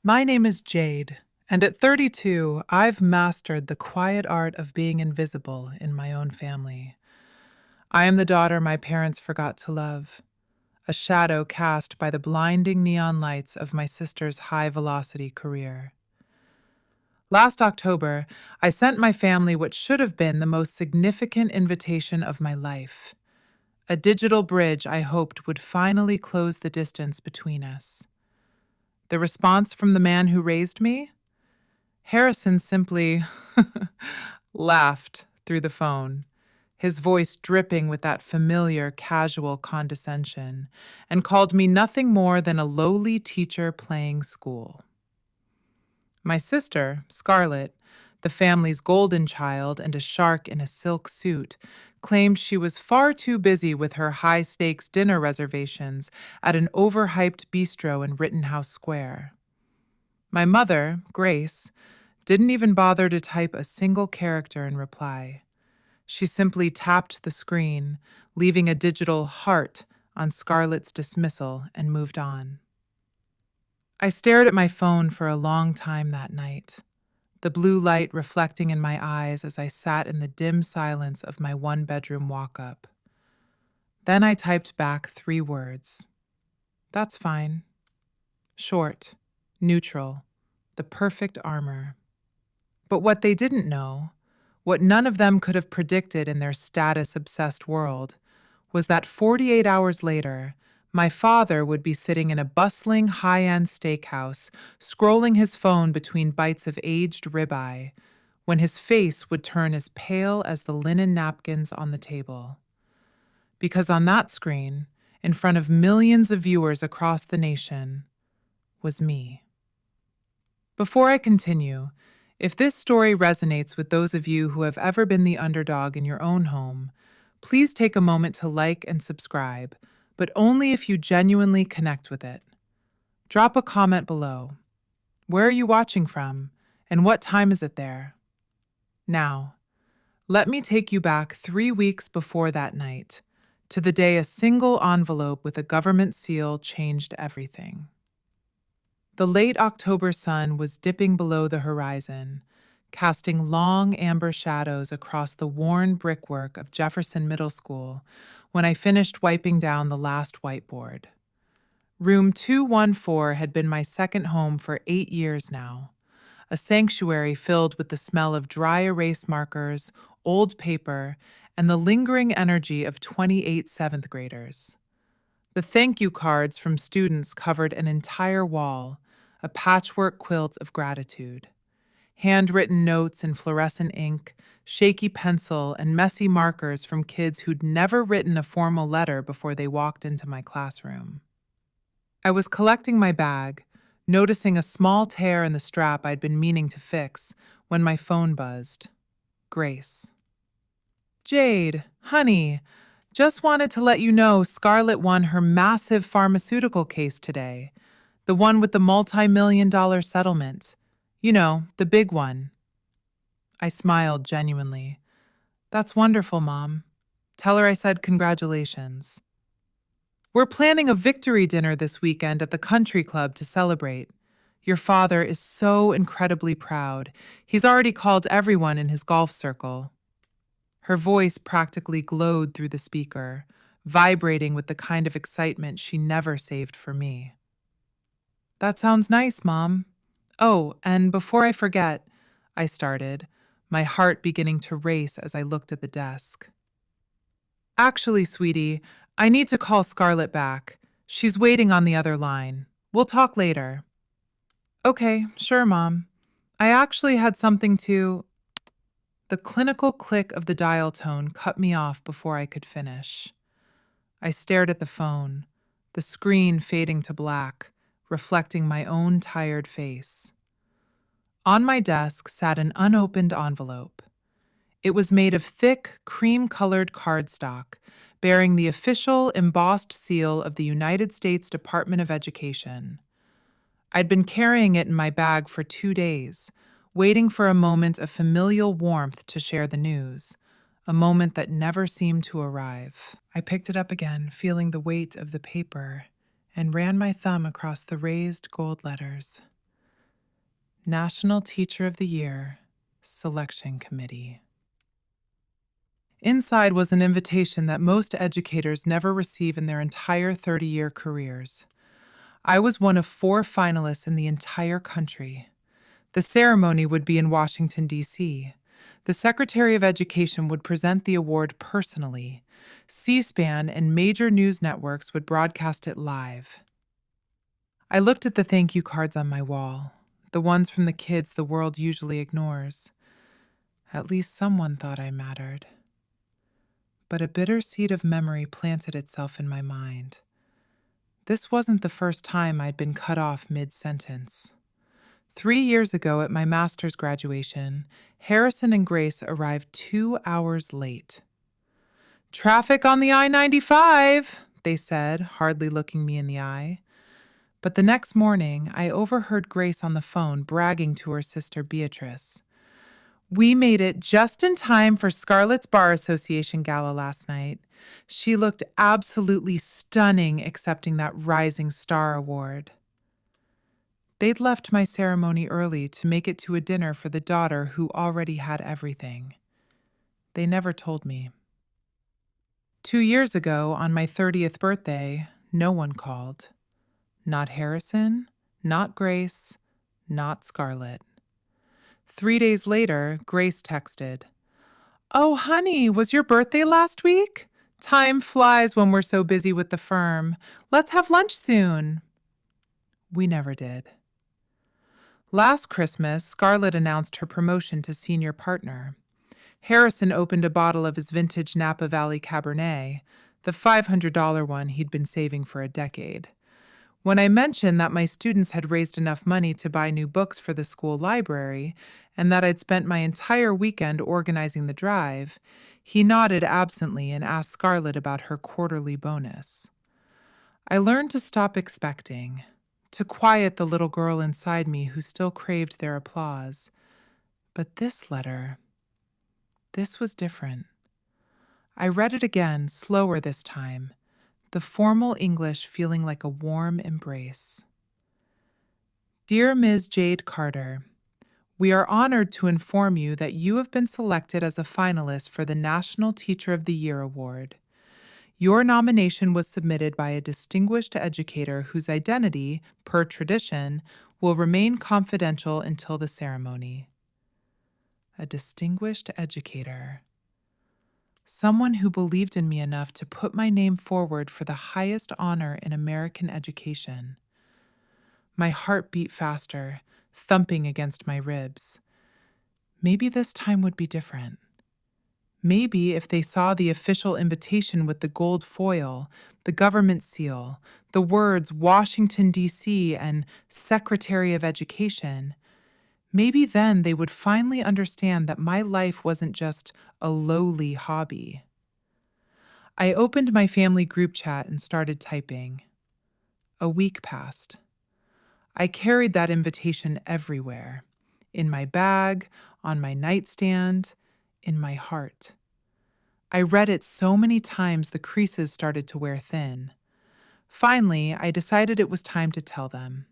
My name is Jade, and at 32, I've mastered the quiet art of being invisible in my own family. I am the daughter my parents forgot to love, a shadow cast by the blinding neon lights of my sister's high velocity career. Last October, I sent my family what should have been the most significant invitation of my life, a digital bridge I hoped would finally close the distance between us. The response from the man who raised me? Harrison simply laughed through the phone, his voice dripping with that familiar, casual condescension, and called me nothing more than a lowly teacher playing school. My sister, Scarlett, the family's golden child and a shark in a silk suit, claimed she was far too busy with her high-stakes dinner reservations at an overhyped bistro in Rittenhouse Square. My mother, Grace, didn't even bother to type a single character in reply. She simply tapped the screen, leaving a digital heart on Scarlett's dismissal, and moved on. I stared at my phone for a long time that night, the blue light reflecting in my eyes as I sat in the dim silence of my one-bedroom walk-up. Then I typed back 3 words. That's fine. Short, neutral, the perfect armor. But what they didn't know, what none of them could have predicted in their status-obsessed world, was that 48 hours later, my father would be sitting in a bustling high-end steakhouse, scrolling his phone between bites of aged ribeye, when his face would turn as pale as the linen napkins on the table. Because on that screen, in front of millions of viewers across the nation, was me. Before I continue, if this story resonates with those of you who have ever been the underdog in your own home, please take a moment to like and subscribe, but only if you genuinely connect with it. Drop a comment below. Where are you watching from, and what time is it there? Now, let me take you back 3 weeks before that night, to the day a single envelope with a government seal changed everything. The late October sun was dipping below the horizon, casting long amber shadows across the worn brickwork of Jefferson Middle School when I finished wiping down the last whiteboard. Room 214 had been my second home for 8 years now, a sanctuary filled with the smell of dry erase markers, old paper, and the lingering energy of 28 seventh graders. The thank you cards from students covered an entire wall, a patchwork quilt of gratitude. Handwritten notes in fluorescent ink, shaky pencil, and messy markers from kids who'd never written a formal letter before they walked into my classroom. I was collecting my bag, noticing a small tear in the strap I'd been meaning to fix, when my phone buzzed. Grace. Jade, honey, just wanted to let you know Scarlett won her massive pharmaceutical case today. The one with the multi-million-dollar settlement. You know, the big one. I smiled genuinely. That's wonderful, Mom. Tell her I said congratulations. We're planning a victory dinner this weekend at the country club to celebrate. Your father is so incredibly proud. He's already called everyone in his golf circle. Her voice practically glowed through the speaker, vibrating with the kind of excitement she never saved for me. That sounds nice, Mom. Oh, and before I forget, I started, my heart beginning to race as I looked at the desk. Actually, sweetie, I need to call Scarlett back. She's waiting on the other line. We'll talk later. Okay, sure, Mom. I actually had something to... The clinical click of the dial tone cut me off before I could finish. I stared at the phone, the screen fading to black, reflecting my own tired face. On my desk sat an unopened envelope. It was made of thick, cream-colored cardstock, bearing the official embossed seal of the United States Department of Education. I'd been carrying it in my bag for 2 days, waiting for a moment of familial warmth to share the news, a moment that never seemed to arrive. I picked it up again, feeling the weight of the paper, and ran my thumb across the raised gold letters. National Teacher of the Year, Selection Committee. Inside was an invitation that most educators never receive in their entire 30-year careers. I was one of 4 finalists in the entire country. The ceremony would be in Washington, D.C. The Secretary of Education would present the award personally. C-SPAN and major news networks would broadcast it live. I looked at the thank you cards on my wall, the ones from the kids the world usually ignores. At least someone thought I mattered. But a bitter seed of memory planted itself in my mind. This wasn't the first time I'd been cut off mid-sentence. 3 years ago at my master's graduation, Harrison and Grace arrived 2 hours late. "Traffic on the I-95, they said, hardly looking me in the eye. But the next morning, I overheard Grace on the phone bragging to her sister Beatrice. "We made it just in time for Scarlett's Bar Association gala last night. She looked absolutely stunning accepting that Rising Star Award." They'd left my ceremony early to make it to a dinner for the daughter who already had everything. They never told me. 2 years ago, on my 30th birthday, no one called. Not Harrison, not Grace, not Scarlett. 3 days later, Grace texted, "Oh, honey, was your birthday last week? Time flies when we're so busy with the firm. Let's have lunch soon." We never did. Last Christmas, Scarlett announced her promotion to senior partner. Harrison opened a bottle of his vintage Napa Valley Cabernet, the $500 one he'd been saving for a decade. When I mentioned that my students had raised enough money to buy new books for the school library and that I'd spent my entire weekend organizing the drive, he nodded absently and asked Scarlett about her quarterly bonus. I learned to stop expecting, to quiet the little girl inside me who still craved their applause. But this letter, this was different. I read it again, slower this time, the formal English feeling like a warm embrace. "Dear Ms. Jade Carter, we are honored to inform you that you have been selected as a finalist for the National Teacher of the Year Award. Your nomination was submitted by a distinguished educator whose identity, per tradition, will remain confidential until the ceremony." A distinguished educator. Someone who believed in me enough to put my name forward for the highest honor in American education. My heart beat faster, thumping against my ribs. Maybe this time would be different. Maybe if they saw the official invitation with the gold foil, the government seal, the words Washington, D.C. and Secretary of Education, maybe then they would finally understand that my life wasn't just a lowly hobby. I opened my family group chat and started typing. A week passed. I carried that invitation everywhere. In my bag, on my nightstand, in my heart. I read it so many times the creases started to wear thin. Finally, I decided it was time to tell them.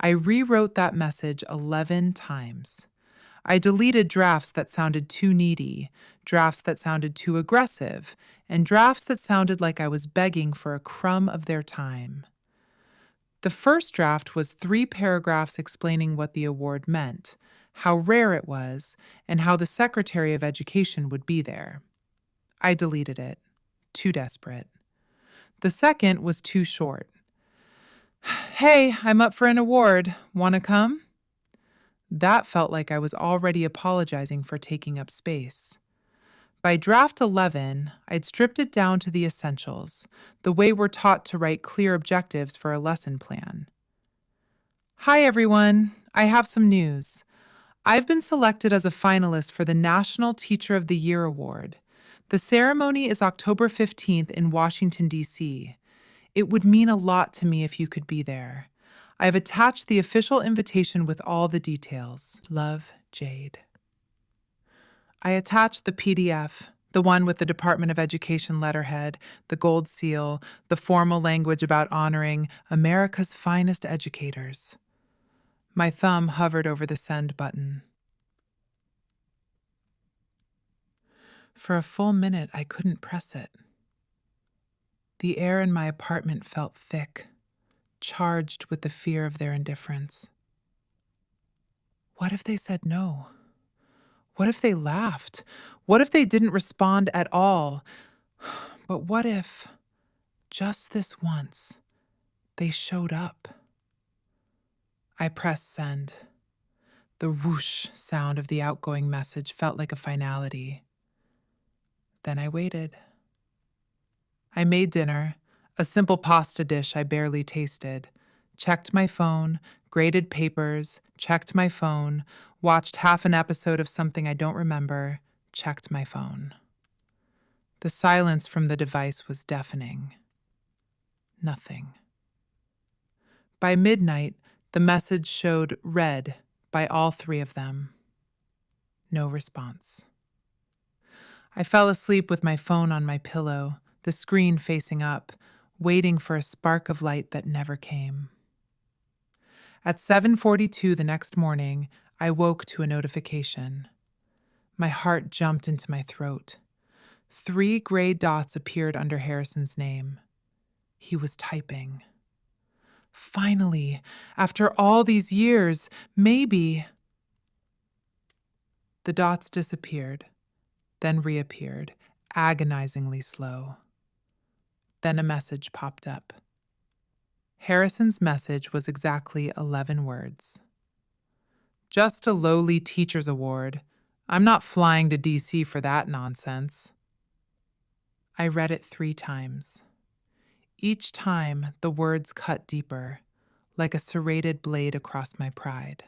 I rewrote that message 11 times. I deleted drafts that sounded too needy, drafts that sounded too aggressive, and drafts that sounded like I was begging for a crumb of their time. The first draft was 3 paragraphs explaining what the award meant, how rare it was, and how the Secretary of Education would be there. I deleted it. Too desperate. The second was too short. "Hey, I'm up for an award. Want to come?" That felt like I was already apologizing for taking up space. By draft 11, I'd stripped it down to the essentials, the way we're taught to write clear objectives for a lesson plan. "Hi, everyone. I have some news. I've been selected as a finalist for the National Teacher of the Year Award. The ceremony is October 15th in Washington, D.C. It would mean a lot to me if you could be there. I have attached the official invitation with all the details. Love, Jade." I attached the PDF, the one with the Department of Education letterhead, the gold seal, the formal language about honoring America's finest educators. My thumb hovered over the send button. For a full minute, I couldn't press it. The air in my apartment felt thick, charged with the fear of their indifference. What if they said no? What if they laughed? What if they didn't respond at all? But what if, just this once, they showed up? I pressed send. The whoosh sound of the outgoing message felt like a finality. Then I waited. I made dinner, a simple pasta dish I barely tasted, checked my phone, graded papers, checked my phone, watched half an episode of something I don't remember, checked my phone. The silence from the device was deafening. Nothing. By midnight, the message showed read by all three of them. No response. I fell asleep with my phone on my pillow, the screen facing up, waiting for a spark of light that never came. At 7:42 the next morning, I woke to a notification. My heart jumped into my throat. 3 gray dots appeared under Harrison's name. He was typing. Finally, after all these years, maybe. The dots disappeared, then reappeared, agonizingly slow. Then a message popped up. Harrison's message was exactly 11 words. Just a lowly teacher's award. I'm not flying to DC for that nonsense. I read it 3 times. Each time, the words cut deeper, like a serrated blade across my pride.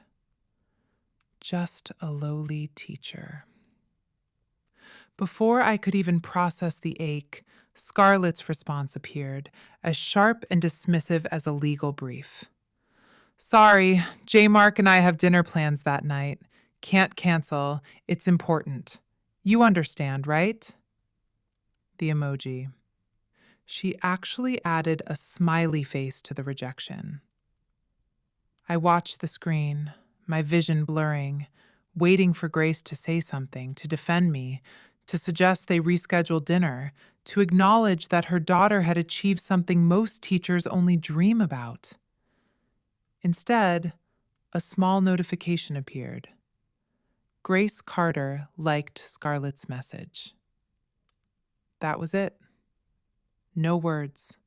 Just a lowly teacher. Before I could even process the ache, Scarlett's response appeared, as sharp and dismissive as a legal brief. Sorry, J. Mark and I have dinner plans that night. Can't cancel. It's important. You understand, right? The emoji. She actually added a smiley face to the rejection. I watched the screen, my vision blurring, waiting for Grace to say something, to defend me, to suggest they reschedule dinner, to acknowledge that her daughter had achieved something most teachers only dream about. Instead, a small notification appeared. Grace Carter liked Scarlett's message. That was it. No words.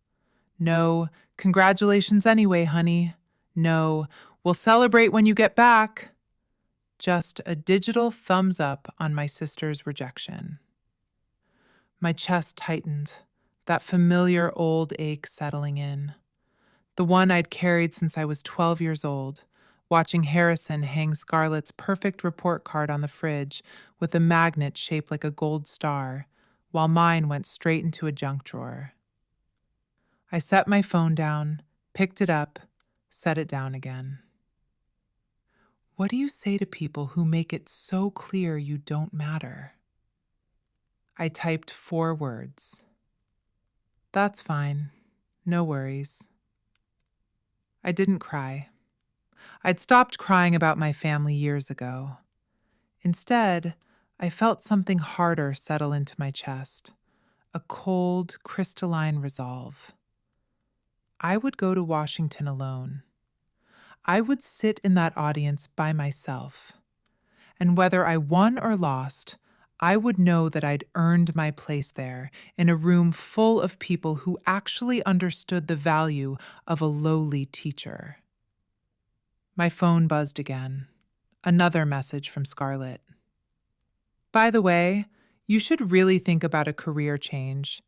No, congratulations anyway, honey. No, we'll celebrate when you get back. Just a digital thumbs up on my sister's rejection. My chest tightened, that familiar old ache settling in. The one I'd carried since I was 12 years old, watching Harrison hang Scarlett's perfect report card on the fridge with a magnet shaped like a gold star, while mine went straight into a junk drawer. I set my phone down, picked it up, set it down again. What do you say to people who make it so clear you don't matter? I typed 4 words. That's fine. No worries. I didn't cry. I'd stopped crying about my family years ago. Instead, I felt something harder settle into my chest, a cold, crystalline resolve. I would go to Washington alone. I would sit in that audience by myself. And whether I won or lost, I would know that I'd earned my place there in a room full of people who actually understood the value of a lowly teacher. My phone buzzed again. Another message from Scarlett. By the way, you should really think about a career change.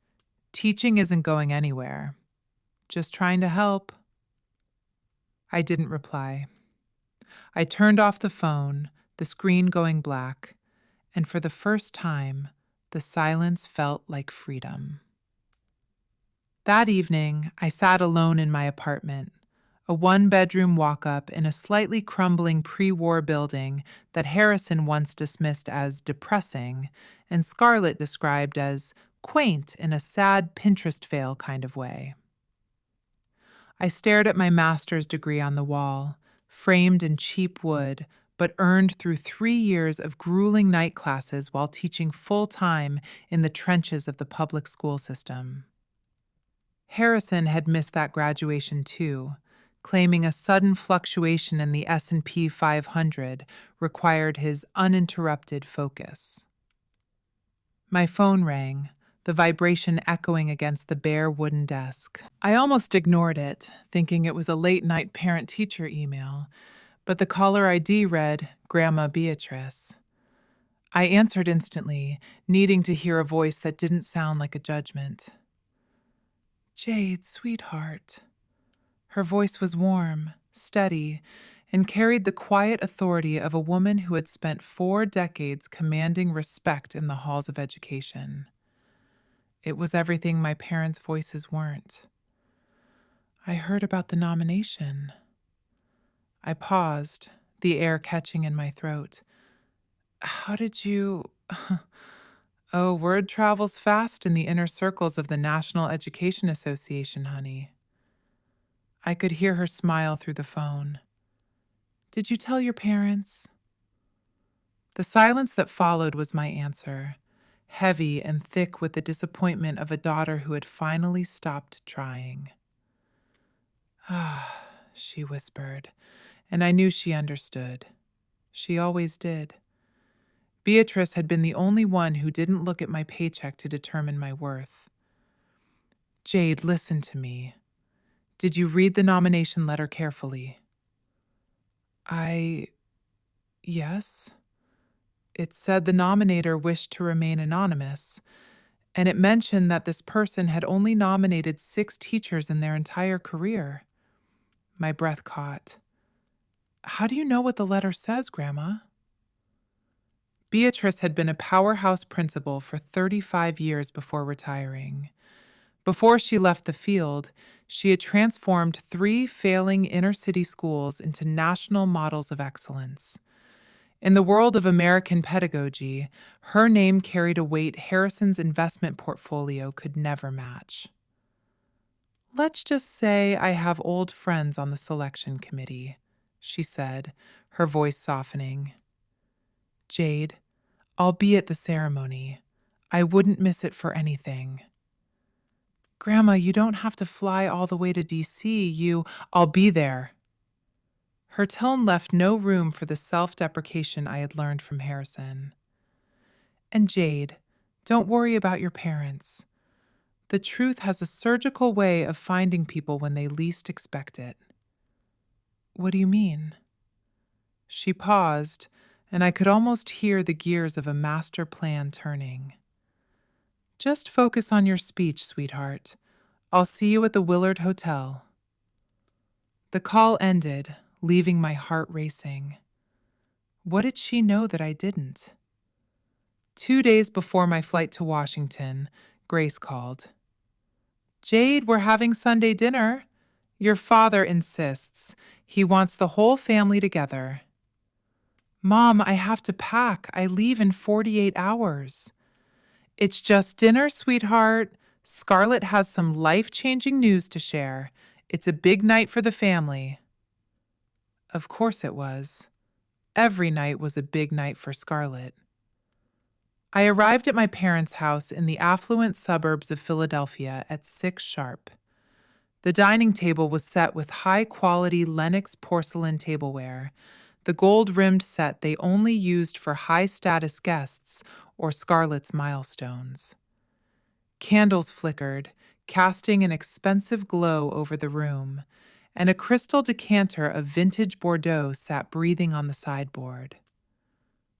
Teaching isn't going anywhere. Just trying to help. I didn't reply. I turned off the phone, the screen going black, and for the first time, the silence felt like freedom. That evening, I sat alone in my apartment, a 1-bedroom walk-up in a slightly crumbling pre-war building that Harrison once dismissed as depressing and Scarlett described as quaint in a sad Pinterest fail kind of way. I stared at my master's degree on the wall, framed in cheap wood, but earned through 3 years of grueling night classes while teaching full-time in the trenches of the public school system. Harrison had missed that graduation too, claiming a sudden fluctuation in the S&P 500 required his uninterrupted focus. My phone rang, the vibration echoing against the bare wooden desk. I almost ignored it, thinking it was a late-night parent-teacher email, but the caller ID read, Grandma Beatrice. I answered instantly, needing to hear a voice that didn't sound like a judgment. Jade, sweetheart. Her voice was warm, steady, and carried the quiet authority of a woman who had spent 4 decades commanding respect in the halls of education. It was everything my parents' voices weren't. I heard about the nomination. I paused, the air catching in my throat. How did you... Oh, word travels fast in the inner circles of the National Education Association, honey. I could hear her smile through the phone. Did you tell your parents? The silence that followed was my answer, heavy and thick with the disappointment of a daughter who had finally stopped trying. Ah, she whispered, and I knew she understood. She always did. Beatrice had been the only one who didn't look at my paycheck to determine my worth. Jade, listen to me. Did you read the nomination letter carefully? Yes. It said the nominator wished to remain anonymous, and it mentioned that this person had only nominated 6 teachers in their entire career. My breath caught. How do you know what the letter says, Grandma? Beatrice had been a powerhouse principal for 35 years before retiring. Before she left the field, she had transformed 3 failing inner-city schools into national models of excellence. In the world of American pedagogy, her name carried a weight Harrison's investment portfolio could never match. Let's just say I have old friends on the selection committee, she said, her voice softening. Jade, I'll be at the ceremony. I wouldn't miss it for anything. Grandma, you don't have to fly all the way to D.C. I'll be there. Her tone left no room for the self-deprecation I had learned from Harrison. And Jade, don't worry about your parents. The truth has a surgical way of finding people when they least expect it. What do you mean? She paused, and I could almost hear the gears of a master plan turning. Just focus on your speech, sweetheart. I'll see you at the Willard Hotel. The call ended, leaving my heart racing. What did she know that I didn't? 2 days before my flight to Washington, Grace called. Jade, we're having Sunday dinner. Your father insists. He wants the whole family together. Mom, I have to pack. I leave in 48 hours. It's just dinner, sweetheart. Scarlett has some life-changing news to share. It's a big night for the family. Of course it was. Every night was a big night for Scarlett. I arrived at my parents' house in the affluent suburbs of Philadelphia at 6 sharp. The dining table was set with high-quality Lenox porcelain tableware, the gold-rimmed set they only used for high-status guests or Scarlett's milestones. Candles flickered, casting an expensive glow over the room, and a crystal decanter of vintage Bordeaux sat breathing on the sideboard.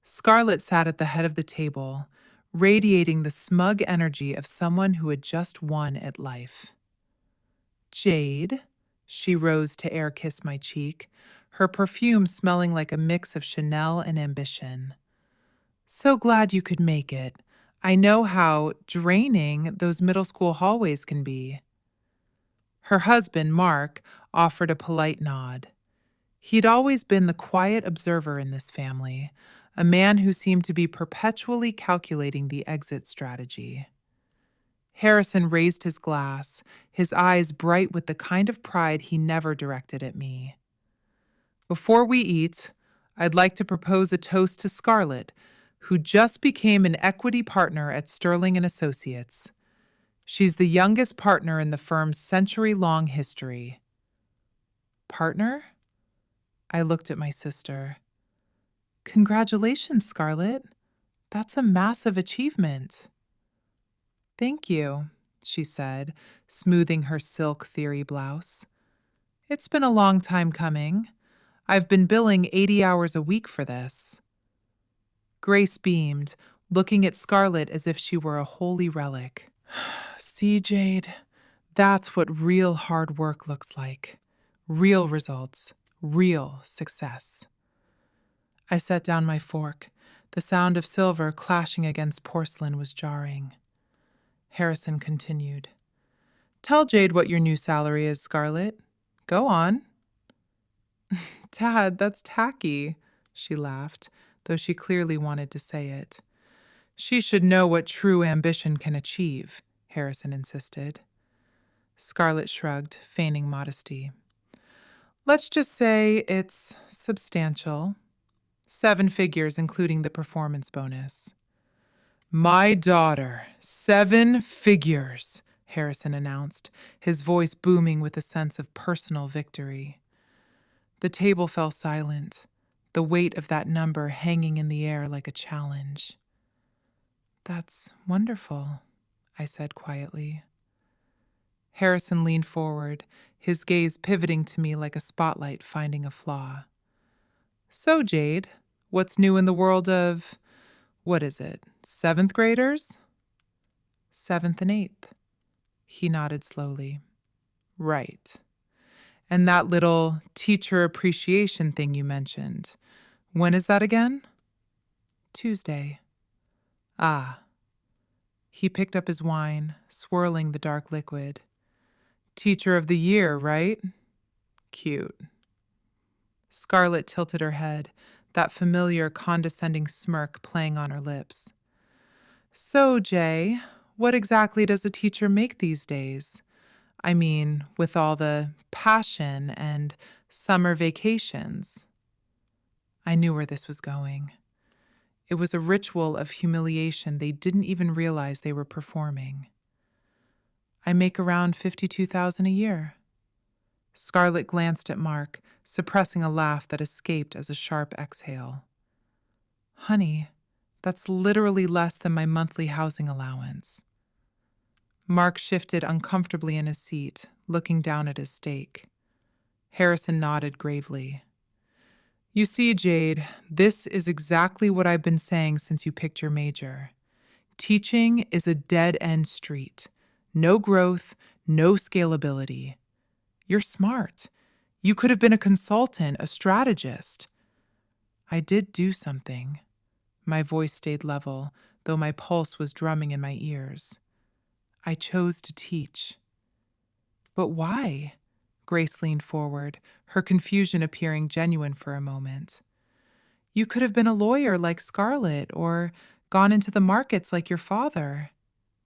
Scarlett sat at the head of the table, radiating the smug energy of someone who had just won at life. Jade, she rose to air kiss my cheek, her perfume smelling like a mix of Chanel and ambition. So glad you could make it. I know how draining those middle school hallways can be. Her husband, Mark, offered a polite nod. He'd always been the quiet observer in this family, a man who seemed to be perpetually calculating the exit strategy. Harrison raised his glass, his eyes bright with the kind of pride he never directed at me. Before we eat, I'd like to propose a toast to Scarlett, who just became an equity partner at Sterling and Associates. She's the youngest partner in the firm's century-long history. Partner? I looked at my sister. Congratulations, Scarlett. That's a massive achievement. Thank you, she said, smoothing her silk theory blouse. It's been a long time coming. I've been billing 80 hours a week for this. Grace beamed, looking at Scarlett as if she were a holy relic. See, Jade, that's what real hard work looks like. Real results, real success. I set down my fork. The sound of silver clashing against porcelain was jarring. Harrison continued. Tell Jade what your new salary is, Scarlett. Go on. Dad, that's tacky, she laughed, though she clearly wanted to say it. She should know what true ambition can achieve, Harrison insisted. Scarlett shrugged, feigning modesty. Let's just say it's substantial. 7 figures, including the performance bonus. My daughter, 7 figures, Harrison announced, his voice booming with a sense of personal victory. The table fell silent, the weight of that number hanging in the air like a challenge. That's wonderful, I said quietly. Harrison leaned forward, his gaze pivoting to me like a spotlight finding a flaw. So, Jade, what's new in the world of, what is it, 7th graders? 7th and 8th. He nodded slowly. Right. And that little teacher appreciation thing you mentioned, when is that again? Tuesday. Ah. He picked up his wine, swirling the dark liquid. Teacher of the year, right? Cute. Scarlett tilted her head, that familiar condescending smirk playing on her lips. So, Jay, what exactly does a teacher make these days? I mean, with all the passion and summer vacations. I knew where this was going. It was a ritual of humiliation they didn't even realize they were performing. I make around $52,000 a year. Scarlett glanced at Mark, suppressing a laugh that escaped as a sharp exhale. Honey, that's literally less than my monthly housing allowance. Mark shifted uncomfortably in his seat, looking down at his steak. Harrison nodded gravely. You see, Jade, this is exactly what I've been saying since you picked your major. Teaching is a dead-end street. No growth, no scalability. You're smart. You could have been a consultant, a strategist. I did do something. My voice stayed level, though my pulse was drumming in my ears. I chose to teach. But why? Grace leaned forward, her confusion appearing genuine for a moment. You could have been a lawyer like Scarlett, or gone into the markets like your father.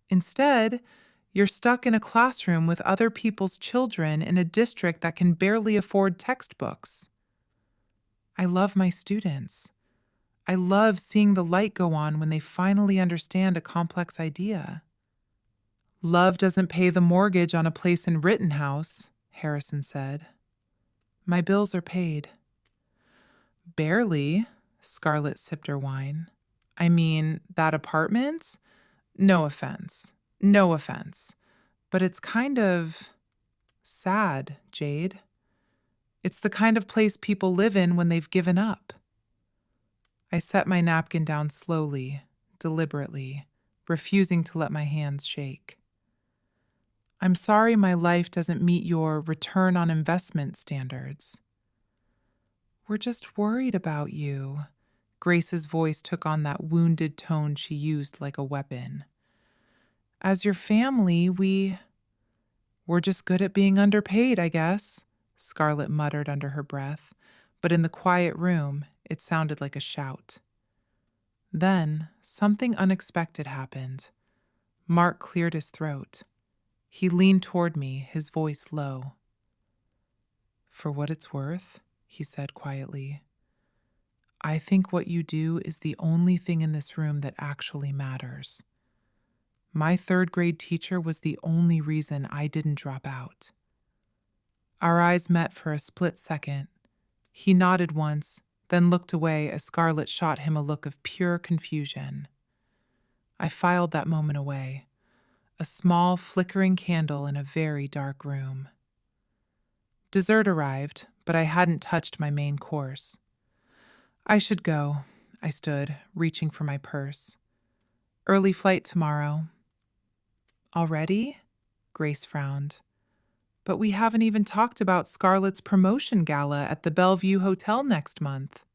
Instead, you're stuck in a classroom with other people's children in a district that can barely afford textbooks. I love my students. I love seeing the light go on when they finally understand a complex idea. Love doesn't pay the mortgage on a place in Rittenhouse, Harrison said. My bills are paid. Barely, Scarlett sipped her wine. I mean, that apartment? No offense. No offense. But it's kind of sad, Jade. It's the kind of place people live in when they've given up. I set my napkin down slowly, deliberately, refusing to let my hands shake. I'm sorry my life doesn't meet your return on investment standards. We're just worried about you. Grace's voice took on that wounded tone she used like a weapon. As your family, we're just good at being underpaid, I guess, Scarlett muttered under her breath, but in the quiet room, it sounded like a shout. Then, something unexpected happened. Mark cleared his throat. He leaned toward me, his voice low. For what it's worth, he said quietly. I think what you do is the only thing in this room that actually matters. My third-grade teacher was the only reason I didn't drop out. Our eyes met for a split second. He nodded once, then looked away as Scarlett shot him a look of pure confusion. I filed that moment away, a small, flickering candle in a very dark room. Dessert arrived, but I hadn't touched my main course. I should go, I stood, reaching for my purse. Early flight tomorrow. Already? Grace frowned. But we haven't even talked about Scarlett's promotion gala at the Bellevue Hotel next month.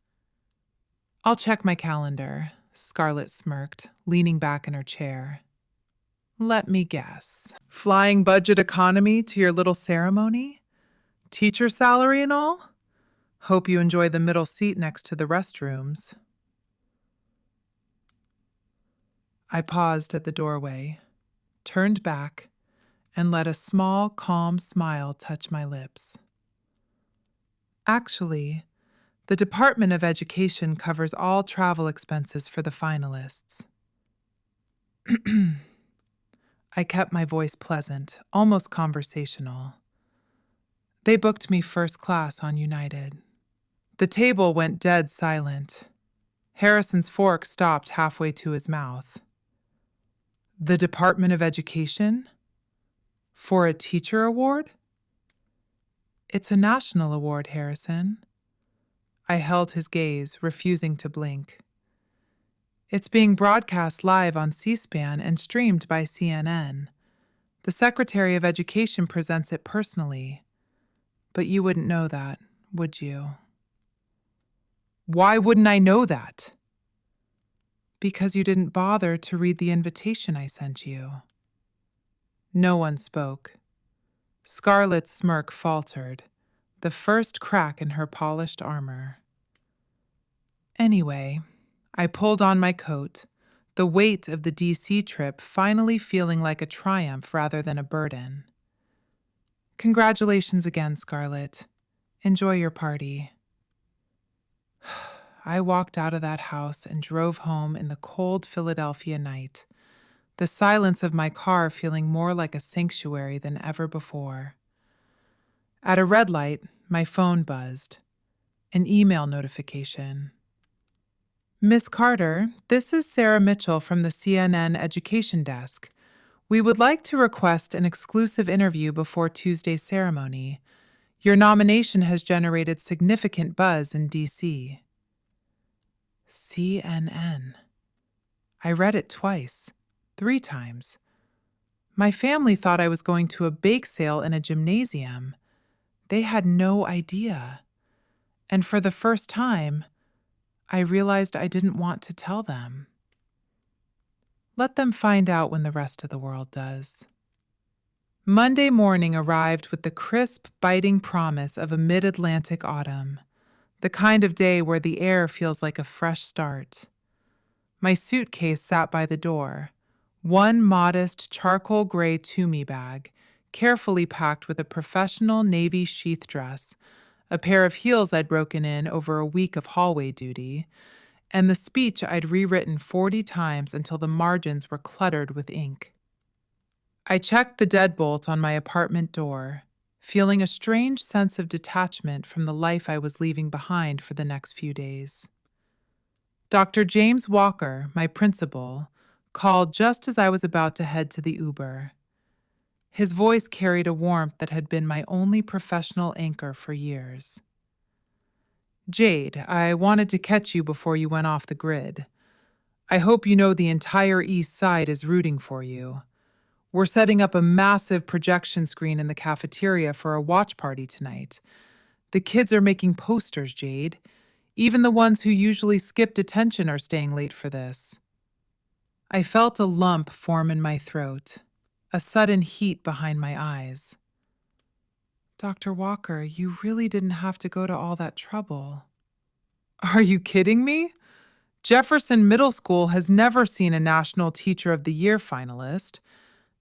I'll check my calendar, Scarlett smirked, leaning back in her chair. Let me guess. Flying budget economy to your little ceremony? Teacher salary and all? Hope you enjoy the middle seat next to the restrooms. I paused at the doorway, turned back, and let a small, calm smile touch my lips. Actually, the Department of Education covers all travel expenses for the finalists. I kept my voice pleasant, almost conversational. They booked me first class on United. The table went dead silent. Harrison's fork stopped halfway to his mouth. The Department of Education? For a teacher award? It's a national award, Harrison. I held his gaze, refusing to blink. It's being broadcast live on C-SPAN and streamed by CNN. The Secretary of Education presents it personally. But you wouldn't know that, would you? Why wouldn't I know that? Because you didn't bother to read the invitation I sent you. No one spoke. Scarlett's smirk faltered, the first crack in her polished armor. Anyway, I pulled on my coat, the weight of the D.C. trip finally feeling like a triumph rather than a burden. Congratulations again, Scarlett. Enjoy your party. I walked out of that house and drove home in the cold Philadelphia night, the silence of my car feeling more like a sanctuary than ever before. At a red light, my phone buzzed. An email notification. Miss Carter, this is Sarah Mitchell from the CNN Education Desk. We would like to request an exclusive interview before Tuesday's ceremony. Your nomination has generated significant buzz in D.C. CNN. I read it twice, 3 times. My family thought I was going to a bake sale in a gymnasium. They had no idea. And for the first time, I realized I didn't want to tell them. Let them find out when the rest of the world does. Monday morning arrived with the crisp, biting promise of a mid-Atlantic autumn, the kind of day where the air feels like a fresh start. My suitcase sat by the door, one modest charcoal gray Toomey bag, carefully packed with a professional navy sheath dress, a pair of heels I'd broken in over a week of hallway duty, and the speech I'd rewritten 40 times until the margins were cluttered with ink. I checked the deadbolt on my apartment door, feeling a strange sense of detachment from the life I was leaving behind for the next few days. Dr. James Walker, my principal, called just as I was about to head to the Uber. His voice carried a warmth that had been my only professional anchor for years. Jade, I wanted to catch you before you went off the grid. I hope you know the entire East Side is rooting for you. We're setting up a massive projection screen in the cafeteria for a watch party tonight. The kids are making posters, Jade. Even the ones who usually skip detention are staying late for this. I felt a lump form in my throat, a sudden heat behind my eyes. Dr. Walker, you really didn't have to go to all that trouble. Are you kidding me? Jefferson Middle School has never seen a National Teacher of the Year finalist.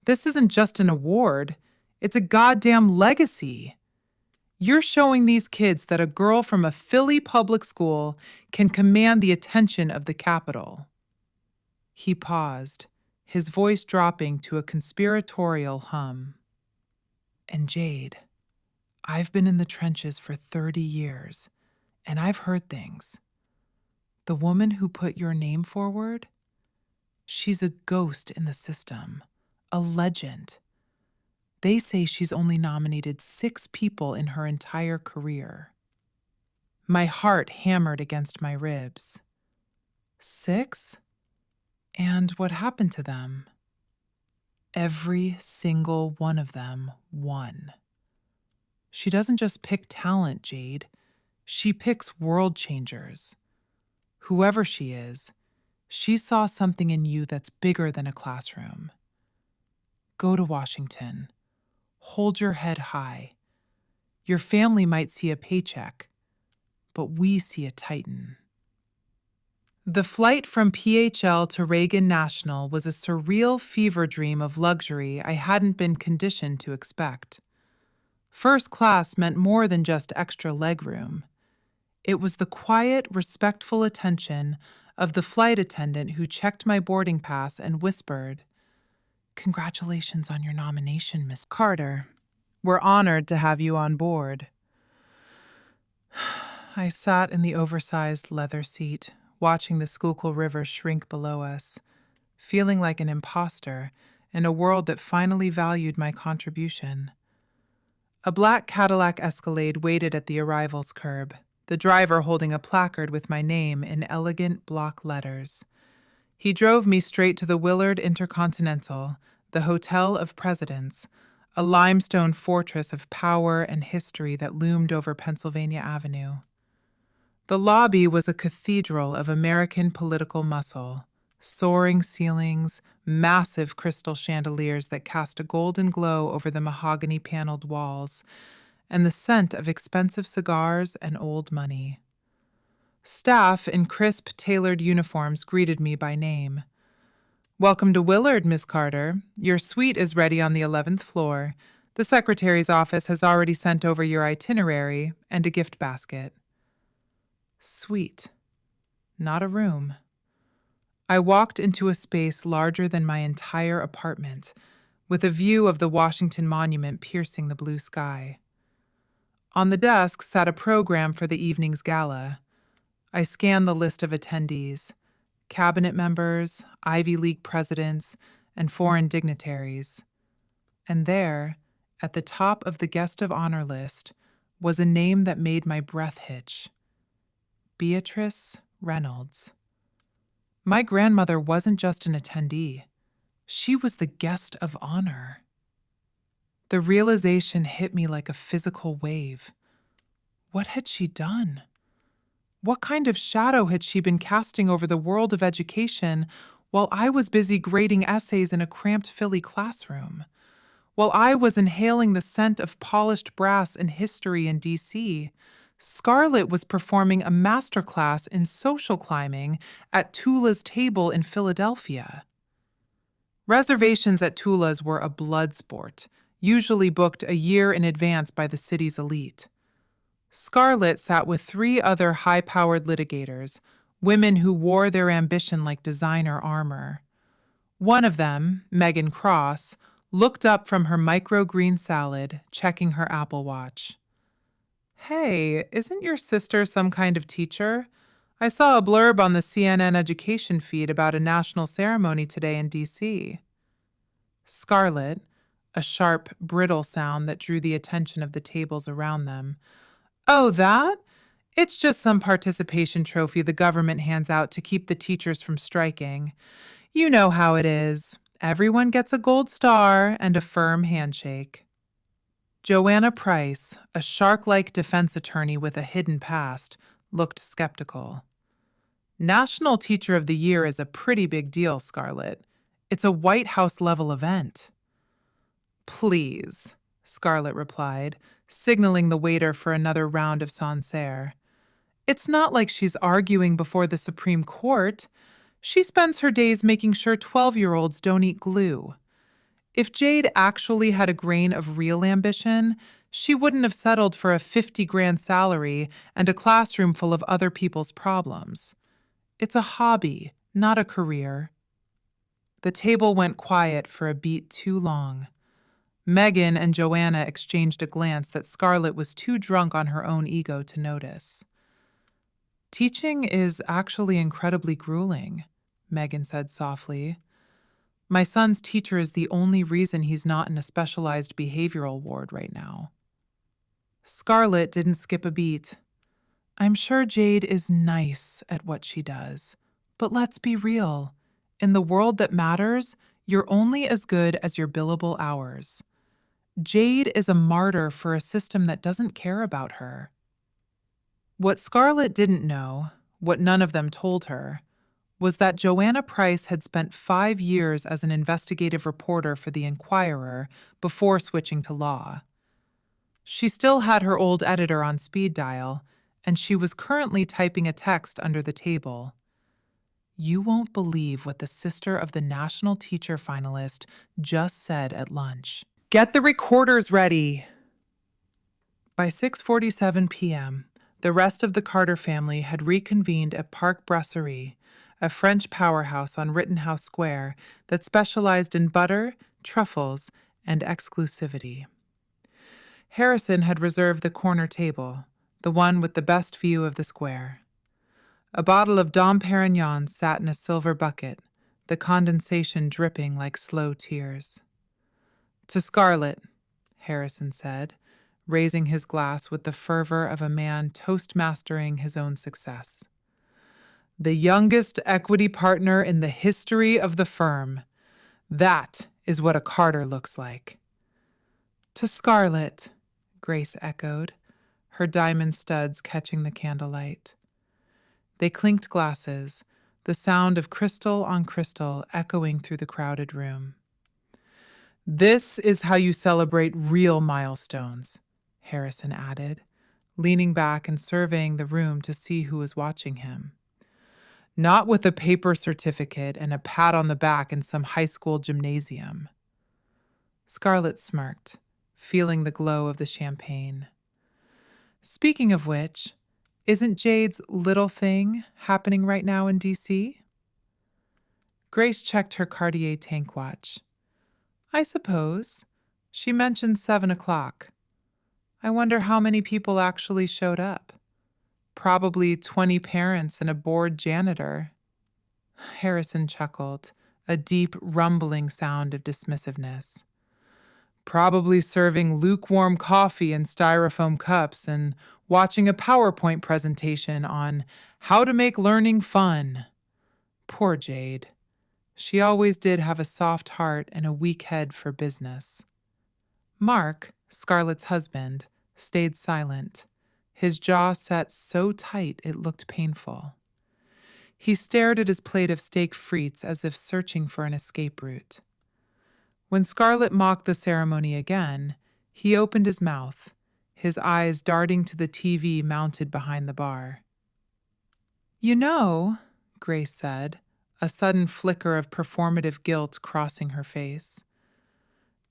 This isn't just an award, it's a goddamn legacy. You're showing these kids that a girl from a Philly public school can command the attention of the Capitol." He paused, his voice dropping to a conspiratorial hum. "And Jade, I've been in the trenches for 30 years, and I've heard things. The woman who put your name forward, she's a ghost in the system, a legend. They say she's only nominated 6 people in her entire career." My heart hammered against my ribs. 6? And what happened to them? Every single one of them won. She doesn't just pick talent, Jade. She picks world changers. Whoever she is, she saw something in you that's bigger than a classroom. Go to Washington. Hold your head high. Your family might see a paycheck, but we see a titan. The flight from PHL to Reagan National was a surreal fever dream of luxury I hadn't been conditioned to expect. First class meant more than just extra legroom. It was the quiet, respectful attention of the flight attendant who checked my boarding pass and whispered, "Congratulations on your nomination, Miss Carter. We're honored to have you on board." I sat in the oversized leather seat, watching the Schuylkill River shrink below us, feeling like an imposter in a world that finally valued my contribution. A black Cadillac Escalade waited at the arrivals curb, the driver holding a placard with my name in elegant block letters. He drove me straight to the Willard Intercontinental, the Hotel of Presidents, a limestone fortress of power and history that loomed over Pennsylvania Avenue. The lobby was a cathedral of American political muscle, soaring ceilings, massive crystal chandeliers that cast a golden glow over the mahogany-paneled walls, and the scent of expensive cigars and old money. Staff in crisp, tailored uniforms greeted me by name. "Welcome to Willard, Miss Carter. Your suite is ready on the 11th floor. The secretary's office has already sent over your itinerary and a gift basket." Suite, not a room. I walked into a space larger than my entire apartment, with a view of the Washington Monument piercing the blue sky. On the desk sat a program for the evening's gala. I scanned the list of attendees: cabinet members, Ivy League presidents, and foreign dignitaries. And there, at the top of the guest of honor list, was a name that made my breath hitch: Beatrice Reynolds. My grandmother wasn't just an attendee. She was the guest of honor. The realization hit me like a physical wave. What had she done? What kind of shadow had she been casting over the world of education while I was busy grading essays in a cramped Philly classroom? While I was inhaling the scent of polished brass and history in D.C., Scarlett was performing a masterclass in social climbing at Tula's Table in Philadelphia. Reservations at Tula's were a blood sport, usually booked a year in advance by the city's elite. Scarlett sat with 3 other high-powered litigators, women who wore their ambition like designer armor. One of them, Megan Cross, looked up from her microgreen salad, checking her Apple Watch. "Hey, isn't your sister some kind of teacher? I saw a blurb on the CNN education feed about a national ceremony today in D.C. Scarlett, a sharp, brittle sound that drew the attention of the tables around them. "Oh, that? It's just some participation trophy the government hands out to keep the teachers from striking. You know how it is. Everyone gets a gold star and a firm handshake." Joanna Price, a shark-like defense attorney with a hidden past, looked skeptical. "National Teacher of the Year is a pretty big deal, Scarlett. It's a White House-level event." "Please," Scarlett replied, signaling the waiter for another round of Sancerre. "It's not like she's arguing before the Supreme Court. She spends her days making sure 12-year-olds don't eat glue. If Jade actually had a grain of real ambition, She wouldn't have settled for a 50 grand salary and a classroom full of other people's problems. It's a hobby, not a career. The table went quiet for a beat too long. Megan and Joanna exchanged a glance that Scarlett was too drunk on her own ego to notice. Teaching is actually incredibly grueling, Megan said softly. My son's teacher is the only reason he's not in a specialized behavioral ward right now. Scarlett didn't skip a beat. I'm sure Jade is nice at what she does, but let's be real. In the world that matters, you're only as good as your billable hours. Jade is a martyr for a system that doesn't care about her. What Scarlett didn't know, what none of them told her, was that Joanna Price had spent 5 years as an investigative reporter for the Inquirer before switching to law. She still had her old editor on speed dial, and she was currently typing a text under the table. You won't believe what the sister of the national teacher finalist just said at lunch. Get the recorders ready! By 6:47 p.m., the rest of the Carter family had reconvened at Park Brasserie, a French powerhouse on Rittenhouse Square that specialized in butter, truffles, and exclusivity. Harrison had reserved the corner table, the one with the best view of the square. A bottle of Dom Perignon sat in a silver bucket, the condensation dripping like slow tears. To Scarlett, Harrison said, raising his glass with the fervor of a man toastmastering his own success. The youngest equity partner in the history of the firm. That is what a Carter looks like. To Scarlett, Grace echoed, her diamond studs catching the candlelight. They clinked glasses, the sound of crystal on crystal echoing through the crowded room. This is how you celebrate real milestones, Harrison added, leaning back and surveying the room to see who was watching him. Not with a paper certificate and a pat on the back in some high school gymnasium. Scarlett smirked, feeling the glow of the champagne. Speaking of which, isn't Jade's little thing happening right now in D.C.? Grace checked her Cartier tank watch. I suppose. She mentioned 7 o'clock. I wonder how many people actually showed up. Probably 20 parents and a bored janitor. Harrison chuckled, a deep, rumbling sound of dismissiveness. Probably serving lukewarm coffee in styrofoam cups and watching a PowerPoint presentation on how to make learning fun. Poor Jade. She always did have a soft heart and a weak head for business. Mark, Scarlett's husband, stayed silent, his jaw set so tight it looked painful. He stared at his plate of steak frites as if searching for an escape route. When Scarlett mocked the ceremony again, he opened his mouth, his eyes darting to the TV mounted behind the bar. You know, Grace said, a sudden flicker of performative guilt crossing her face.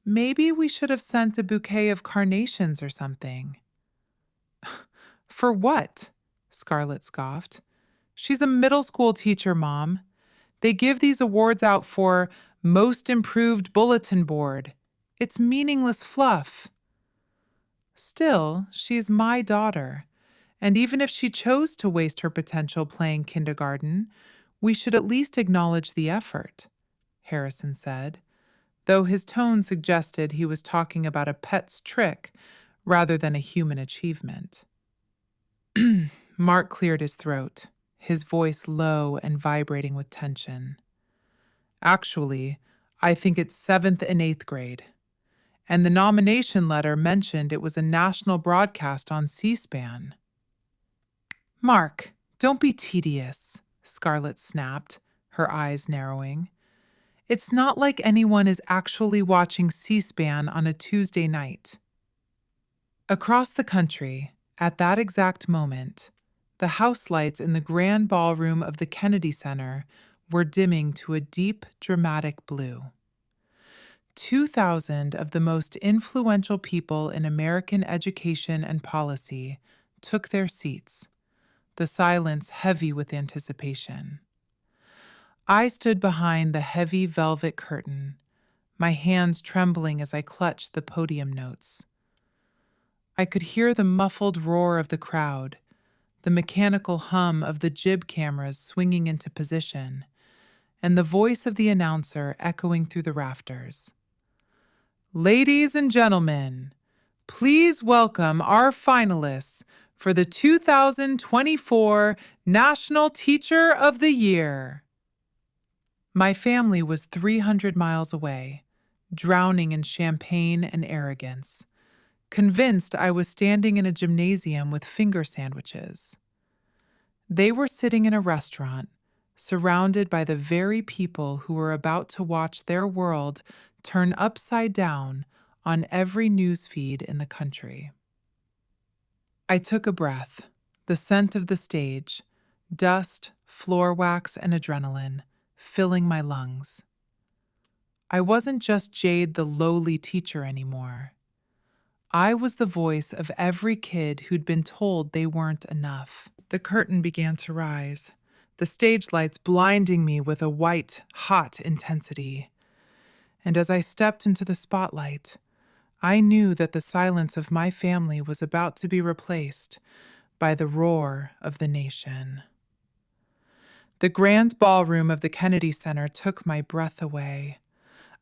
Maybe we should have sent a bouquet of carnations or something. For what? Scarlett scoffed. She's a middle school teacher, Mom. They give these awards out for Most Improved Bulletin Board. It's meaningless fluff. Still, she's my daughter, and even if she chose to waste her potential playing kindergarten, we should at least acknowledge the effort, Harrison said, though his tone suggested he was talking about a pet's trick rather than a human achievement. Mark cleared his throat, his voice low and vibrating with tension. Actually, I think it's 7th and 8th grade. And the nomination letter mentioned it was a national broadcast on C-SPAN. Mark, don't be tedious, Scarlett snapped, her eyes narrowing. It's not like anyone is actually watching C-SPAN on a Tuesday night. Across the country, at that exact moment, the house lights in the grand ballroom of the Kennedy Center were dimming to a deep, dramatic blue. 2,000 of the most influential people in American education and policy took their seats, the silence heavy with anticipation. I stood behind the heavy velvet curtain, my hands trembling as I clutched the podium notes. I could hear the muffled roar of the crowd, the mechanical hum of the jib cameras swinging into position, and the voice of the announcer echoing through the rafters. Ladies and gentlemen, please welcome our finalists for the 2024 National Teacher of the Year. My family was 300 miles away, drowning in champagne and arrogance, convinced I was standing in a gymnasium with finger sandwiches. They were sitting in a restaurant, surrounded by the very people who were about to watch their world turn upside down on every news feed in the country. I took a breath, the scent of the stage, dust, floor wax, and adrenaline, filling my lungs. I wasn't just Jade the lowly teacher anymore. I was the voice of every kid who'd been told they weren't enough. The curtain began to rise, the stage lights blinding me with a white, hot intensity. And as I stepped into the spotlight, I knew that the silence of my family was about to be replaced by the roar of the nation. The grand ballroom of the Kennedy Center took my breath away,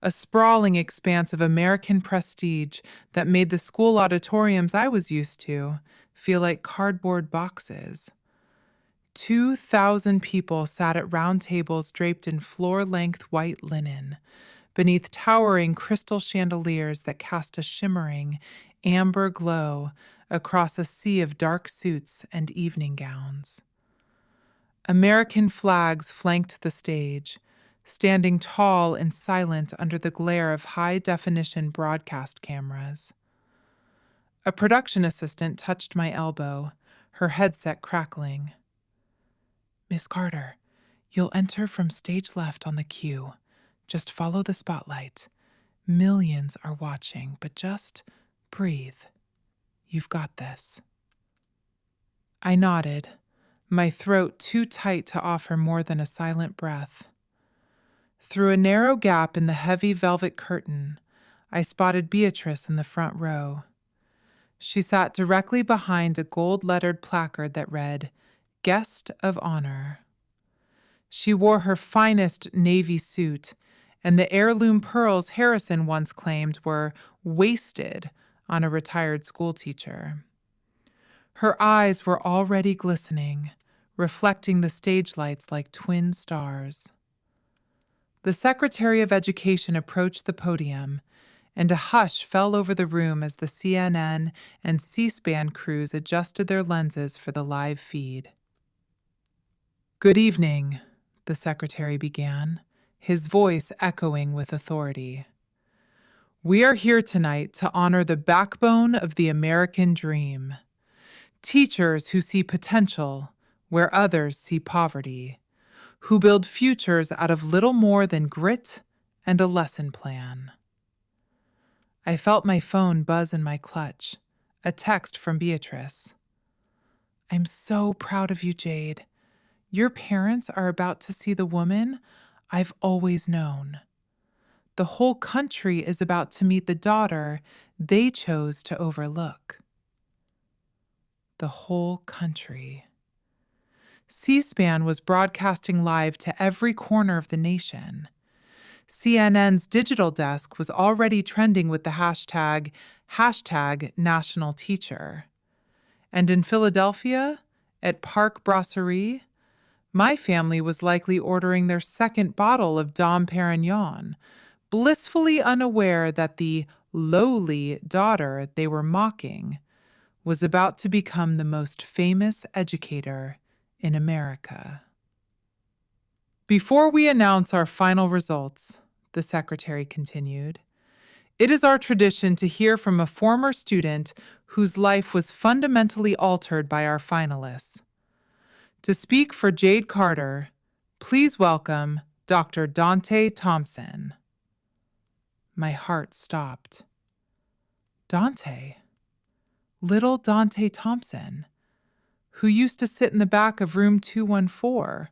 a sprawling expanse of American prestige that made the school auditoriums I was used to feel like cardboard boxes. 2,000 people sat at round tables draped in floor-length white linen, beneath towering crystal chandeliers that cast a shimmering, amber glow across a sea of dark suits and evening gowns. American flags flanked the stage, standing tall and silent under the glare of high-definition broadcast cameras. A production assistant touched my elbow, her headset crackling. "Miss Carter, you'll enter from stage left on the cue. Just follow the spotlight. Millions are watching, but just breathe. You've got this." I nodded, my throat too tight to offer more than a silent breath. Through a narrow gap in the heavy velvet curtain, I spotted Beatrice in the front row. She sat directly behind a gold-lettered placard that read, "Guest of Honor." She wore her finest navy suit, and the heirloom pearls Harrison once claimed were wasted on a retired schoolteacher. Her eyes were already glistening, reflecting the stage lights like twin stars. The Secretary of Education approached the podium, and a hush fell over the room as the CNN and C-SPAN crews adjusted their lenses for the live feed. "Good evening," the Secretary began, his voice echoing with authority. "We are here tonight to honor the backbone of the American dream. Teachers who see potential where others see poverty, who build futures out of little more than grit and a lesson plan." I felt my phone buzz in my clutch, a text from Beatrice. "I'm so proud of you, Jade. Your parents are about to see the woman I've always known. The whole country is about to meet the daughter they chose to overlook." The whole country. C-SPAN was broadcasting live to every corner of the nation. CNN's digital desk was already trending with the hashtag National Teacher. And in Philadelphia, at Park Brasserie, my family was likely ordering their second bottle of Dom Perignon, blissfully unaware that the lowly daughter they were mocking was about to become the most famous educator in America. "Before we announce our final results," the Secretary continued, "it is our tradition to hear from a former student whose life was fundamentally altered by our finalists. To speak for Jade Carter, please welcome Dr. Dante Thompson." My heart stopped. Dante. Little Dante Thompson, who used to sit in the back of room 214,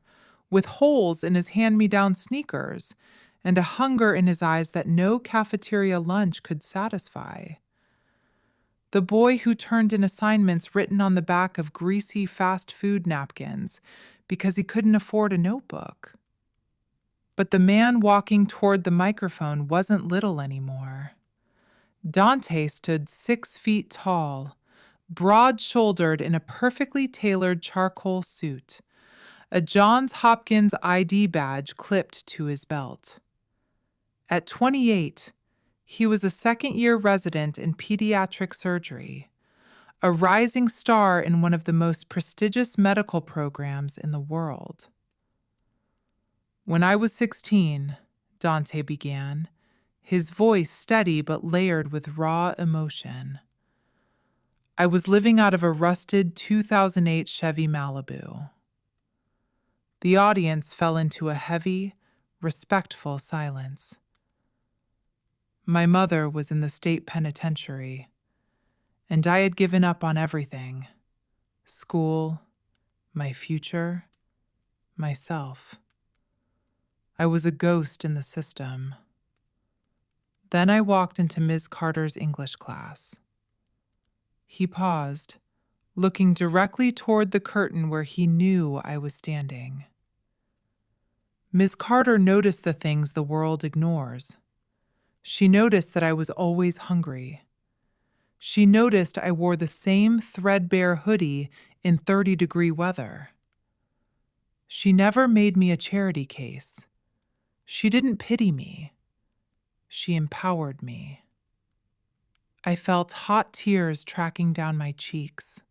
with holes in his hand-me-down sneakers and a hunger in his eyes that no cafeteria lunch could satisfy. The boy who turned in assignments written on the back of greasy fast food napkins because he couldn't afford a notebook. But the man walking toward the microphone wasn't little anymore. Dante stood 6 feet tall, broad-shouldered in a perfectly tailored charcoal suit, a Johns Hopkins ID badge clipped to his belt. At 28, he was a second-year resident in pediatric surgery, a rising star in one of the most prestigious medical programs in the world. When I was 16, Dante began, his voice steady but layered with raw emotion. I was living out of a rusted 2008 Chevy Malibu. The audience fell into a heavy, respectful silence. My mother was in the state penitentiary, and I had given up on everything: school, my future, myself. I was a ghost in the system. Then I walked into Ms. Carter's English class. He paused, looking directly toward the curtain where he knew I was standing. Ms. Carter noticed the things the world ignores. She noticed that I was always hungry. She noticed I wore the same threadbare hoodie in 30-degree weather. She never made me a charity case. She didn't pity me. She empowered me. I felt hot tears tracking down my cheeks.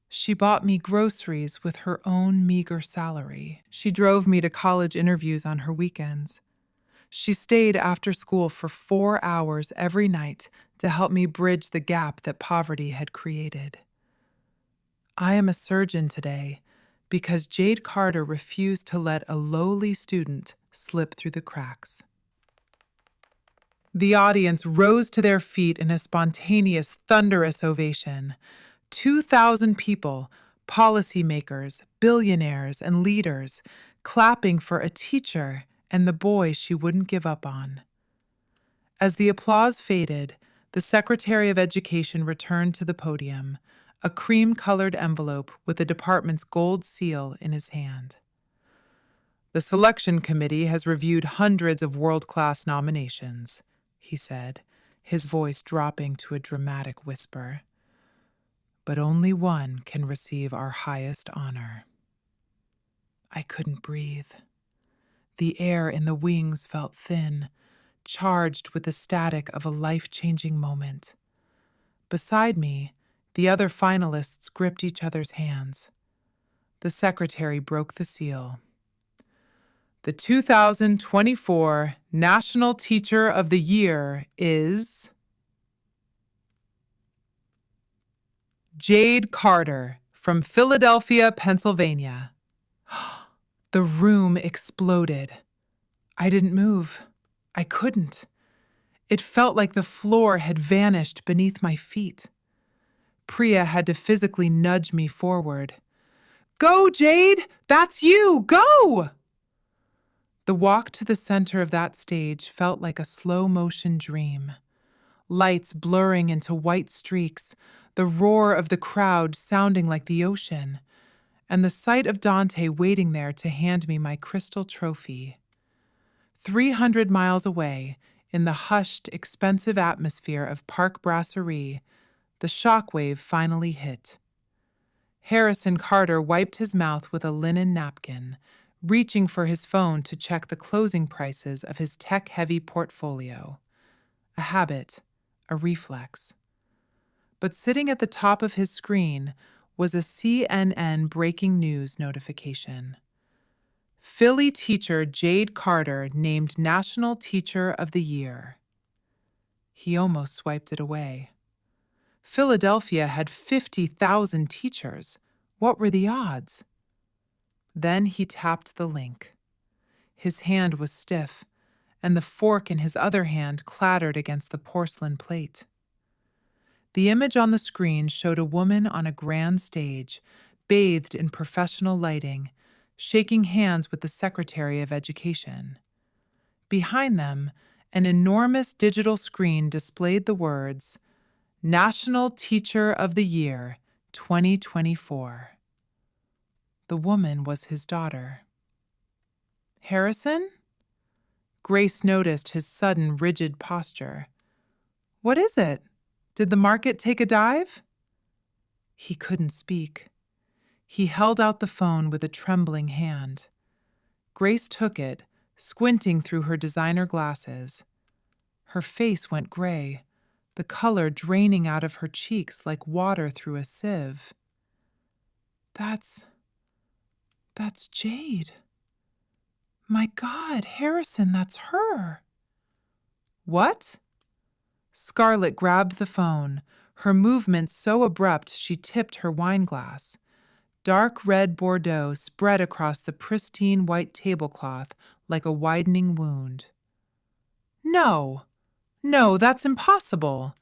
She bought me groceries with her own meager salary. She drove me to college interviews on her weekends. She stayed after school for 4 hours every night to help me bridge the gap that poverty had created. I am a surgeon today because Jade Carter refused to let a lowly student slip through the cracks. The audience rose to their feet in a spontaneous, thunderous ovation. 2,000 people, policymakers, billionaires, and leaders, clapping for a teacher and the boy she wouldn't give up on. As the applause faded, the Secretary of Education returned to the podium, a cream-colored envelope with the department's gold seal in his hand. The selection committee has reviewed hundreds of world-class nominations, he said, his voice dropping to a dramatic whisper. But only one can receive our highest honor. I couldn't breathe. The air in the wings felt thin, charged with the static of a life-changing moment. Beside me, the other finalists gripped each other's hands. The secretary broke the seal. The 2024 National Teacher of the Year is Jade Carter from Philadelphia, Pennsylvania. The room exploded. I didn't move. I couldn't. It felt like the floor had vanished beneath my feet. Priya had to physically nudge me forward. "Go, Jade! That's you! Go!" The walk to the center of that stage felt like a slow-motion dream. Lights blurring into white streaks, the roar of the crowd sounding like the ocean, and the sight of Dante waiting there to hand me my crystal trophy. 300 miles away, in the hushed, expensive atmosphere of Park Brasserie, the shockwave finally hit. Harrison Carter wiped his mouth with a linen napkin, reaching for his phone to check the closing prices of his tech-heavy portfolio. A habit, a reflex. But sitting at the top of his screen was a CNN breaking news notification. Philly teacher Jade Carter named National Teacher of the Year. He almost swiped it away. Philadelphia had 50,000 teachers. What were the odds? Then he tapped the link. His hand was stiff, and the fork in his other hand clattered against the porcelain plate. The image on the screen showed a woman on a grand stage, bathed in professional lighting, shaking hands with the Secretary of Education. Behind them, an enormous digital screen displayed the words, National Teacher of the Year, 2024. The woman was his daughter. Harrison? Grace noticed his sudden, rigid posture. What is it? Did the market take a dive? He couldn't speak. He held out the phone with a trembling hand. Grace took it, squinting through her designer glasses. Her face went gray, the color draining out of her cheeks like water through a sieve. That's Jade. My God, Harrison, that's her. What? Scarlett grabbed the phone, her movements so abrupt she tipped her wine glass. Dark red Bordeaux spread across the pristine white tablecloth like a widening wound. No, that's impossible.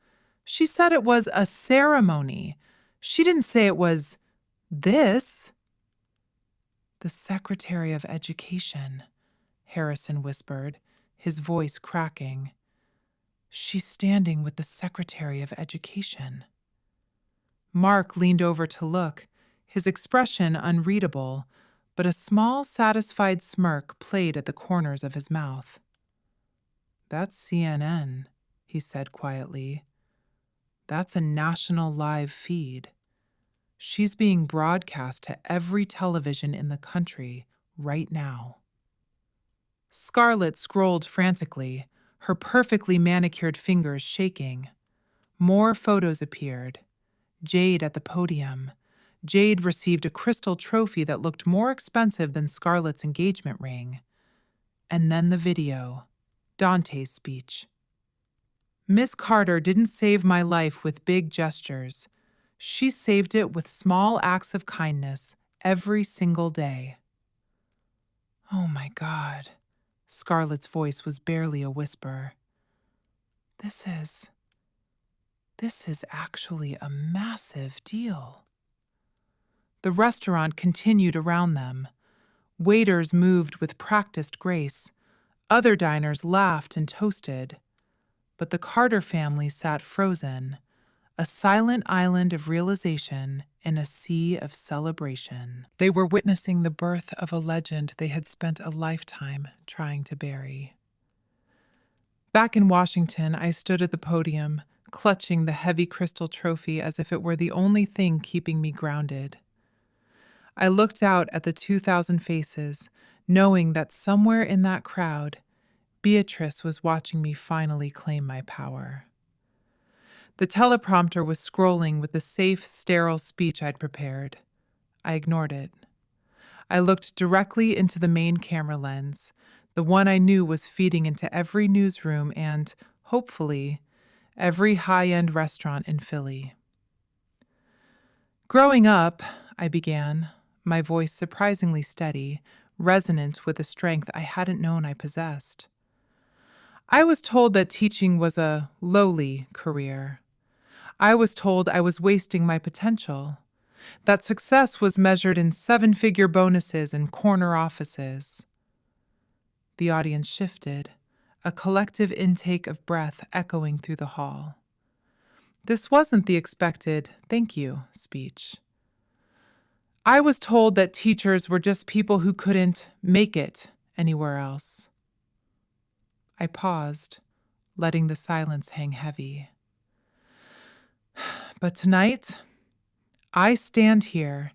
She said it was a ceremony. She didn't say it was this. The Secretary of Education, Harrison whispered, his voice cracking. She's standing with the Secretary of Education. Mark leaned over to look, his expression unreadable, but a small, satisfied smirk played at the corners of his mouth. That's CNN, he said quietly. That's a national live feed. She's being broadcast to every television in the country right now. Scarlett scrolled frantically, her perfectly manicured fingers shaking. More photos appeared. Jade at the podium. Jade received a crystal trophy that looked more expensive than Scarlett's engagement ring. And then the video, Dante's speech. Miss Carter didn't save my life with big gestures. She saved it with small acts of kindness every single day. Oh my God. Scarlett's voice was barely a whisper. This is actually a massive deal. The restaurant continued around them. Waiters moved with practiced grace. Other diners laughed and toasted. But the Carter family sat frozen, a silent island of realization in a sea of celebration. They were witnessing the birth of a legend they had spent a lifetime trying to bury. Back in Washington, I stood at the podium, clutching the heavy crystal trophy as if it were the only thing keeping me grounded. I looked out at the 2,000 faces, knowing that somewhere in that crowd, Beatrice was watching me finally claim my power. The teleprompter was scrolling with the safe, sterile speech I'd prepared. I ignored it. I looked directly into the main camera lens, the one I knew was feeding into every newsroom and, hopefully, every high-end restaurant in Philly. Growing up, I began, my voice surprisingly steady, resonant with a strength I hadn't known I possessed. I was told that teaching was a lowly career. I was told I was wasting my potential, that success was measured in seven-figure bonuses and corner offices. The audience shifted, a collective intake of breath echoing through the hall. This wasn't the expected "thank you" speech. I was told that teachers were just people who couldn't make it anywhere else. I paused, letting the silence hang heavy. But tonight, I stand here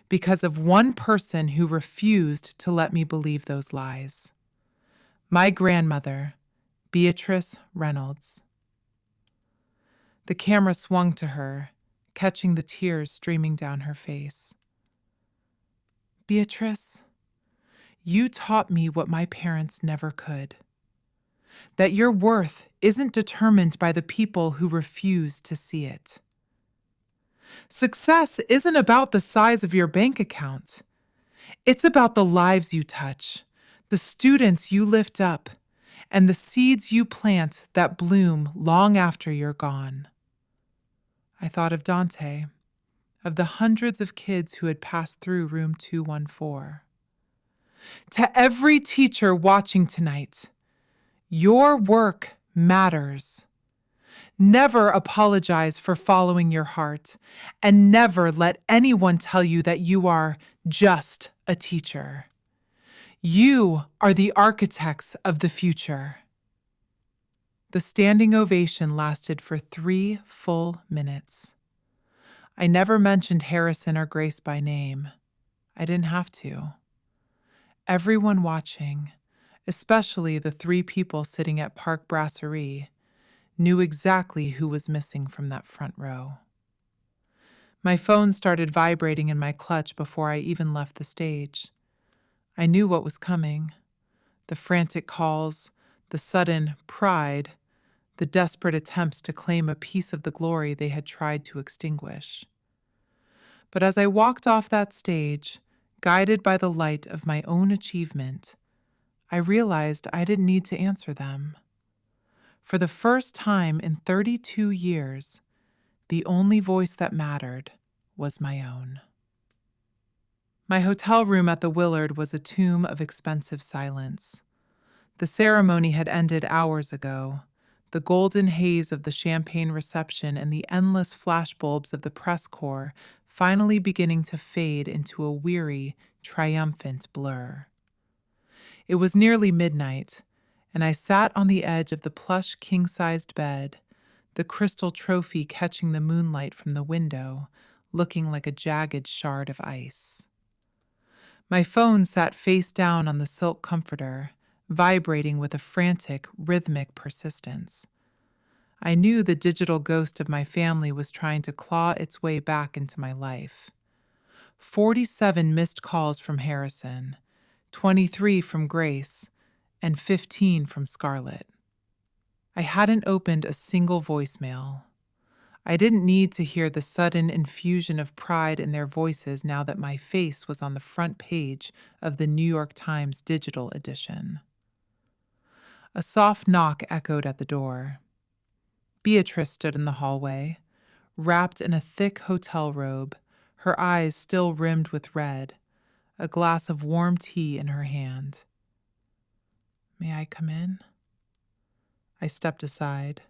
because of one person who refused to let me believe those lies. My grandmother, Beatrice Reynolds. The camera swung to her, catching the tears streaming down her face. Beatrice, you taught me what my parents never could. That your worth isn't determined by the people who refuse to see it. Success isn't about the size of your bank account. It's about the lives you touch, the students you lift up, and the seeds you plant that bloom long after you're gone. I thought of Dante, of the hundreds of kids who had passed through room 214. To every teacher watching tonight, your work matters. Never apologize for following your heart, and never let anyone tell you that you are just a teacher. You are the architects of the future. The standing ovation lasted for 3 full minutes. I never mentioned Harrison or Grace by name. I didn't have to. Everyone watching, especially the 3 people sitting at Park Brasserie, knew exactly who was missing from that front row. My phone started vibrating in my clutch before I even left the stage. I knew what was coming. The frantic calls, the sudden pride, the desperate attempts to claim a piece of the glory they had tried to extinguish. But as I walked off that stage, guided by the light of my own achievement, I realized I didn't need to answer them. For the first time in 32 years, the only voice that mattered was my own. My hotel room at the Willard was a tomb of expensive silence. The ceremony had ended hours ago, the golden haze of the champagne reception and the endless flashbulbs of the press corps finally beginning to fade into a weary, triumphant blur. It was nearly midnight, and I sat on the edge of the plush king-sized bed, the crystal trophy catching the moonlight from the window, looking like a jagged shard of ice. My phone sat face down on the silk comforter, vibrating with a frantic, rhythmic persistence. I knew the digital ghost of my family was trying to claw its way back into my life. 47 missed calls from Harrison, 23 from Grace, and 15 from Scarlett. I hadn't opened a single voicemail. I didn't need to hear the sudden infusion of pride in their voices now that my face was on the front page of the New York Times digital edition. A soft knock echoed at the door. Beatrice stood in the hallway, wrapped in a thick hotel robe, her eyes still rimmed with red, a glass of warm tea in her hand. "May I come in?" I stepped aside.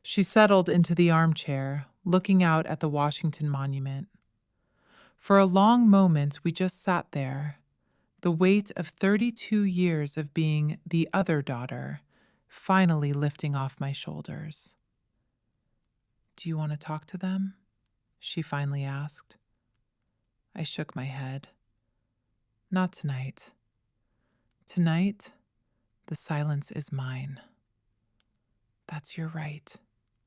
She settled into the armchair, looking out at the Washington Monument. For a long moment, we just sat there, the weight of 32 years of being the other daughter finally lifting off my shoulders. "Do you want to talk to them?" she finally asked. I shook my head. "Not tonight. Tonight, the silence is mine." "That's your right,"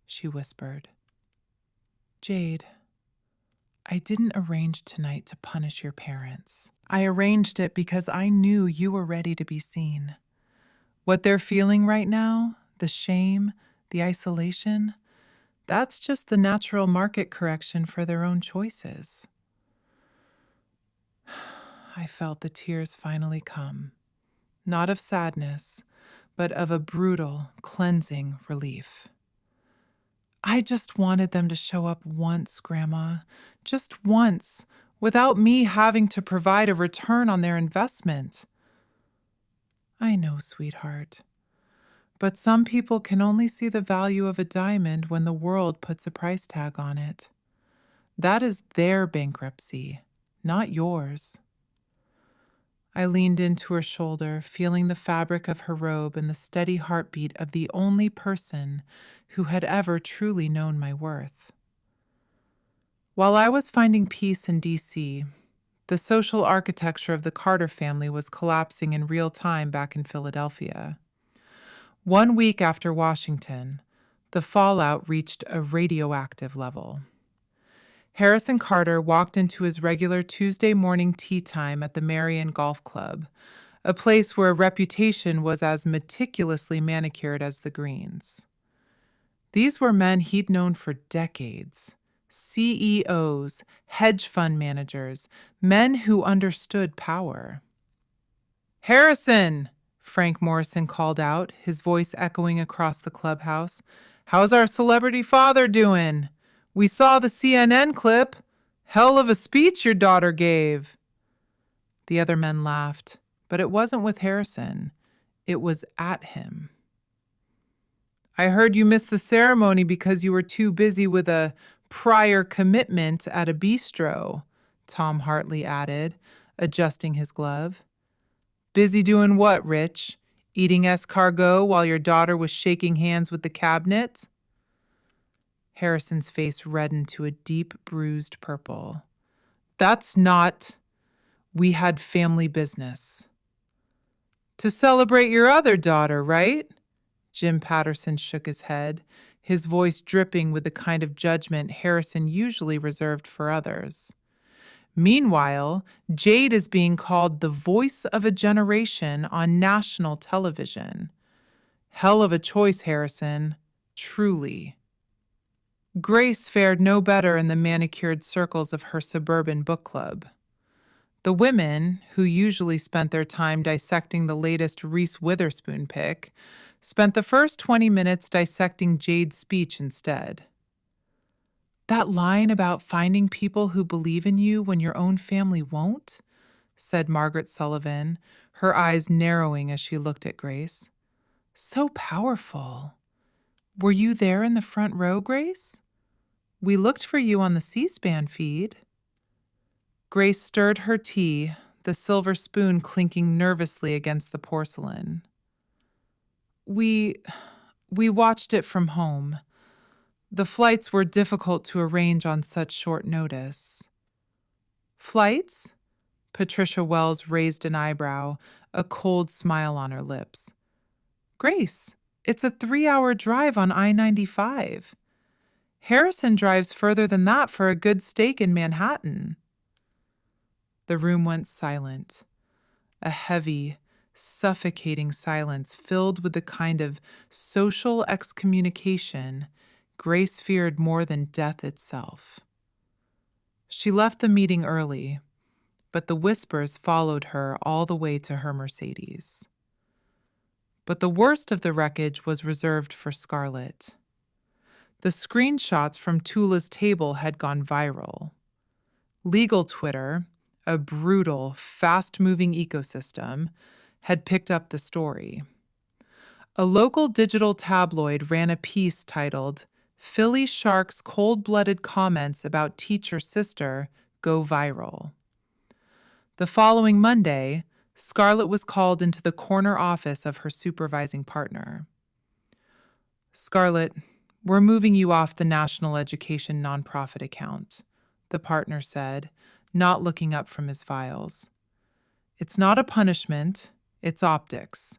she whispered. "Jade, I didn't arrange tonight to punish your parents. I arranged it because I knew you were ready to be seen. What they're feeling right now, the shame, the isolation, that's just the natural market correction for their own choices." I felt the tears finally come, not of sadness, but of a brutal, cleansing relief. "I just wanted them to show up once, Grandma, just once, without me having to provide a return on their investment." "I know, sweetheart. But some people can only see the value of a diamond when the world puts a price tag on it. That is their bankruptcy, not yours." I leaned into her shoulder, feeling the fabric of her robe and the steady heartbeat of the only person who had ever truly known my worth. While I was finding peace in D.C., the social architecture of the Carter family was collapsing in real time back in Philadelphia. 1 week after Washington, the fallout reached a radioactive level. Harrison Carter walked into his regular Tuesday morning tea time at the Marion Golf Club, a place where a reputation was as meticulously manicured as the greens. These were men he'd known for decades, CEOs, hedge fund managers, men who understood power. "Harrison!" Frank Morrison called out, his voice echoing across the clubhouse. "How's our celebrity father doing? We saw the CNN clip. Hell of a speech your daughter gave." The other men laughed, but it wasn't with Harrison. It was at him. "I heard you missed the ceremony because you were too busy with a prior commitment at a bistro," Tom Hartley added, adjusting his glove. "Busy doing what, Rich? Eating escargot while your daughter was shaking hands with the cabinet?" Harrison's face reddened to a deep, bruised purple. "That's not. We had family business." "To celebrate your other daughter, right?" Jim Patterson shook his head, his voice dripping with the kind of judgment Harrison usually reserved for others. Meanwhile, Jade is being called the voice of a generation on national television. Hell of a choice, Harrison. Truly. Grace fared no better in the manicured circles of her suburban book club. The women, who usually spent their time dissecting the latest Reese Witherspoon pick, spent the first 20 minutes dissecting Jade's speech instead. "That line about finding people who believe in you when your own family won't?" said Margaret Sullivan, her eyes narrowing as she looked at Grace. "So powerful. Were you there in the front row, Grace? We looked for you on the C-SPAN feed." Grace stirred her tea, the silver spoon clinking nervously against the porcelain. We watched it from home. The flights were difficult to arrange on such short notice." "Flights?" Patricia Wells raised an eyebrow, a cold smile on her lips. "Grace, it's a 3-hour drive on I-95. Harrison drives further than that for a good steak in Manhattan." The room went silent, a heavy, suffocating silence filled with the kind of social excommunication Grace feared more than death itself. She left the meeting early, but the whispers followed her all the way to her Mercedes. But the worst of the wreckage was reserved for Scarlett. The screenshots from Tula's table had gone viral. Legal Twitter, a brutal, fast-moving ecosystem, had picked up the story. A local digital tabloid ran a piece titled, "Philly Shark's Cold-Blooded Comments About Teacher Sister Go Viral." The following Monday, Scarlett was called into the corner office of her supervising partner. "Scarlett, we're moving you off the National Education Nonprofit account," the partner said, not looking up from his files. "It's not a punishment, it's optics.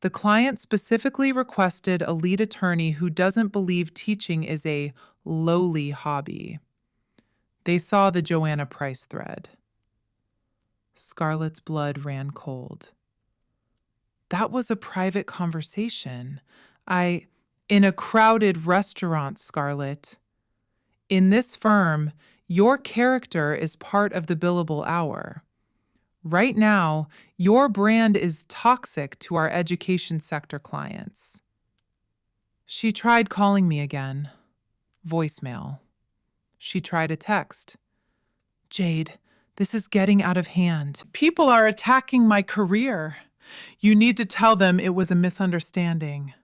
The client specifically requested a lead attorney who doesn't believe teaching is a lowly hobby." They saw the Joanna Price thread. Scarlett's blood ran cold. "That was a private conversation. In a crowded restaurant, Scarlett. In this firm, your character is part of the billable hour. Right now, your brand is toxic to our education sector clients." She tried calling me again. Voicemail. She tried a text. "Jade, this is getting out of hand. People are attacking my career. You need to tell them it was a misunderstanding."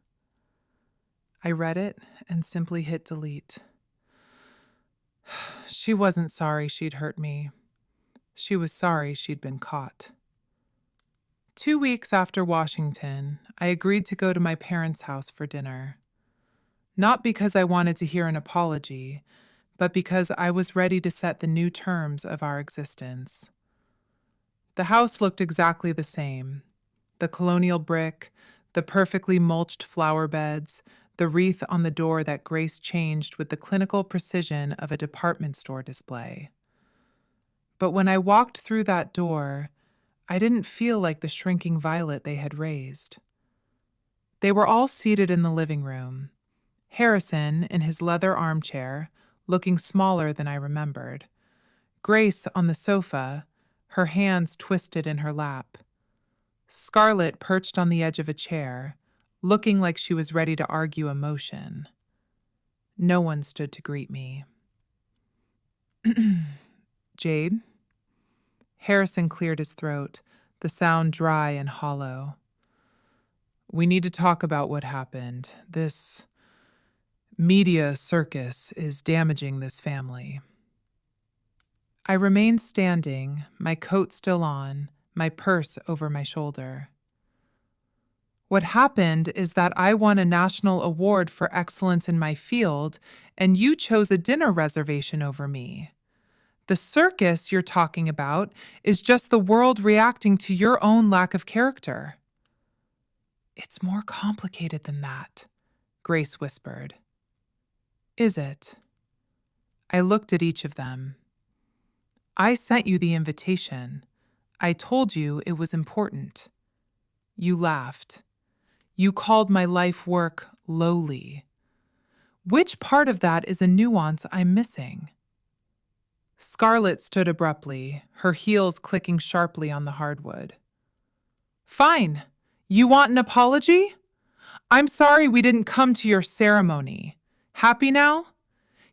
I read it and simply hit delete. She wasn't sorry she'd hurt me. She was sorry she'd been caught. 2 weeks after Washington, I agreed to go to my parents' house for dinner. Not because I wanted to hear an apology, but because I was ready to set the new terms of our existence. The house looked exactly the same. The colonial brick, the perfectly mulched flower beds, the wreath on the door that Grace changed with the clinical precision of a department store display. But when I walked through that door, I didn't feel like the shrinking violet they had raised. They were all seated in the living room. Harrison in his leather armchair, looking smaller than I remembered. Grace on the sofa, her hands twisted in her lap. Scarlett perched on the edge of a chair, looking like she was ready to argue emotion. No one stood to greet me. Jade? Harrison cleared his throat, the sound dry and hollow. We need to talk about what happened. This media circus is damaging this family. I remained standing, my coat still on, my purse over my shoulder. What happened is that I won a national award for excellence in my field, and you chose a dinner reservation over me. The circus you're talking about is just the world reacting to your own lack of character. It's more complicated than that, Grace whispered. Is it? I looked at each of them. I sent you the invitation. I told you it was important. You laughed. You called my life work lowly. Which part of that is a nuance I'm missing? Scarlett stood abruptly, her heels clicking sharply on the hardwood. Fine. You want an apology? I'm sorry we didn't come to your ceremony. Happy now?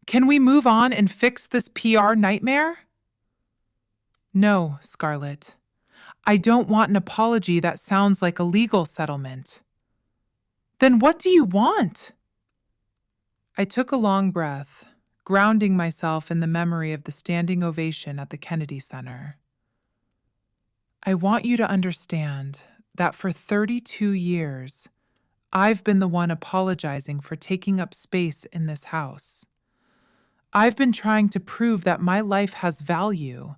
Can we move on and fix this PR nightmare? No, Scarlett. I don't want an apology that sounds like a legal settlement. Then what do you want? I took a long breath, grounding myself in the memory of the standing ovation at the Kennedy Center. I want you to understand that for 32 years, I've been the one apologizing for taking up space in this house. I've been trying to prove that my life has value,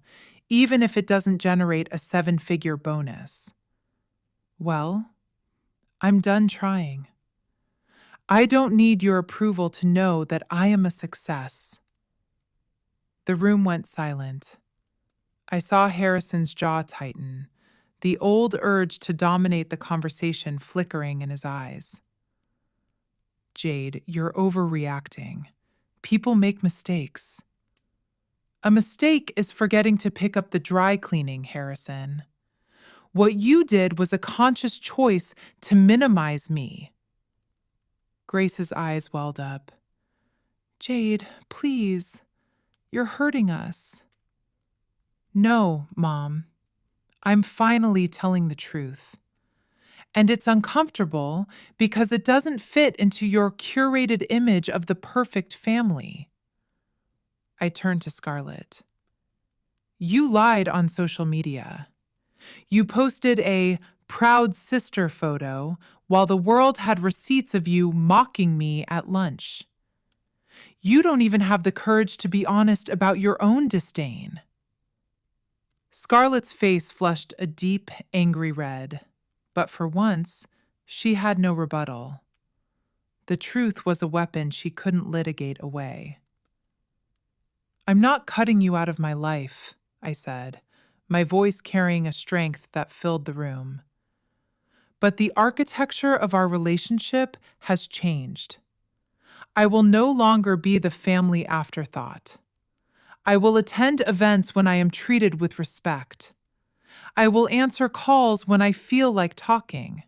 even if it doesn't generate a 7-figure bonus. Well, I'm done trying. I don't need your approval to know that I am a success. The room went silent. I saw Harrison's jaw tighten, the old urge to dominate the conversation flickering in his eyes. Jade, you're overreacting. People make mistakes. A mistake is forgetting to pick up the dry cleaning, Harrison. What you did was a conscious choice to minimize me. Grace's eyes welled up. Jade, please. You're hurting us. No, Mom. I'm finally telling the truth. And it's uncomfortable because it doesn't fit into your curated image of the perfect family. I turned to Scarlett. You lied on social media. You posted a proud sister photo while the world had receipts of you mocking me at lunch. You don't even have the courage to be honest about your own disdain. Scarlett's face flushed a deep, angry red, but for once, she had no rebuttal. The truth was a weapon she couldn't litigate away. I'm not cutting you out of my life, I said, my voice carrying a strength that filled the room. But the architecture of our relationship has changed. I will no longer be the family afterthought. I will attend events when I am treated with respect. I will answer calls when I feel like talking.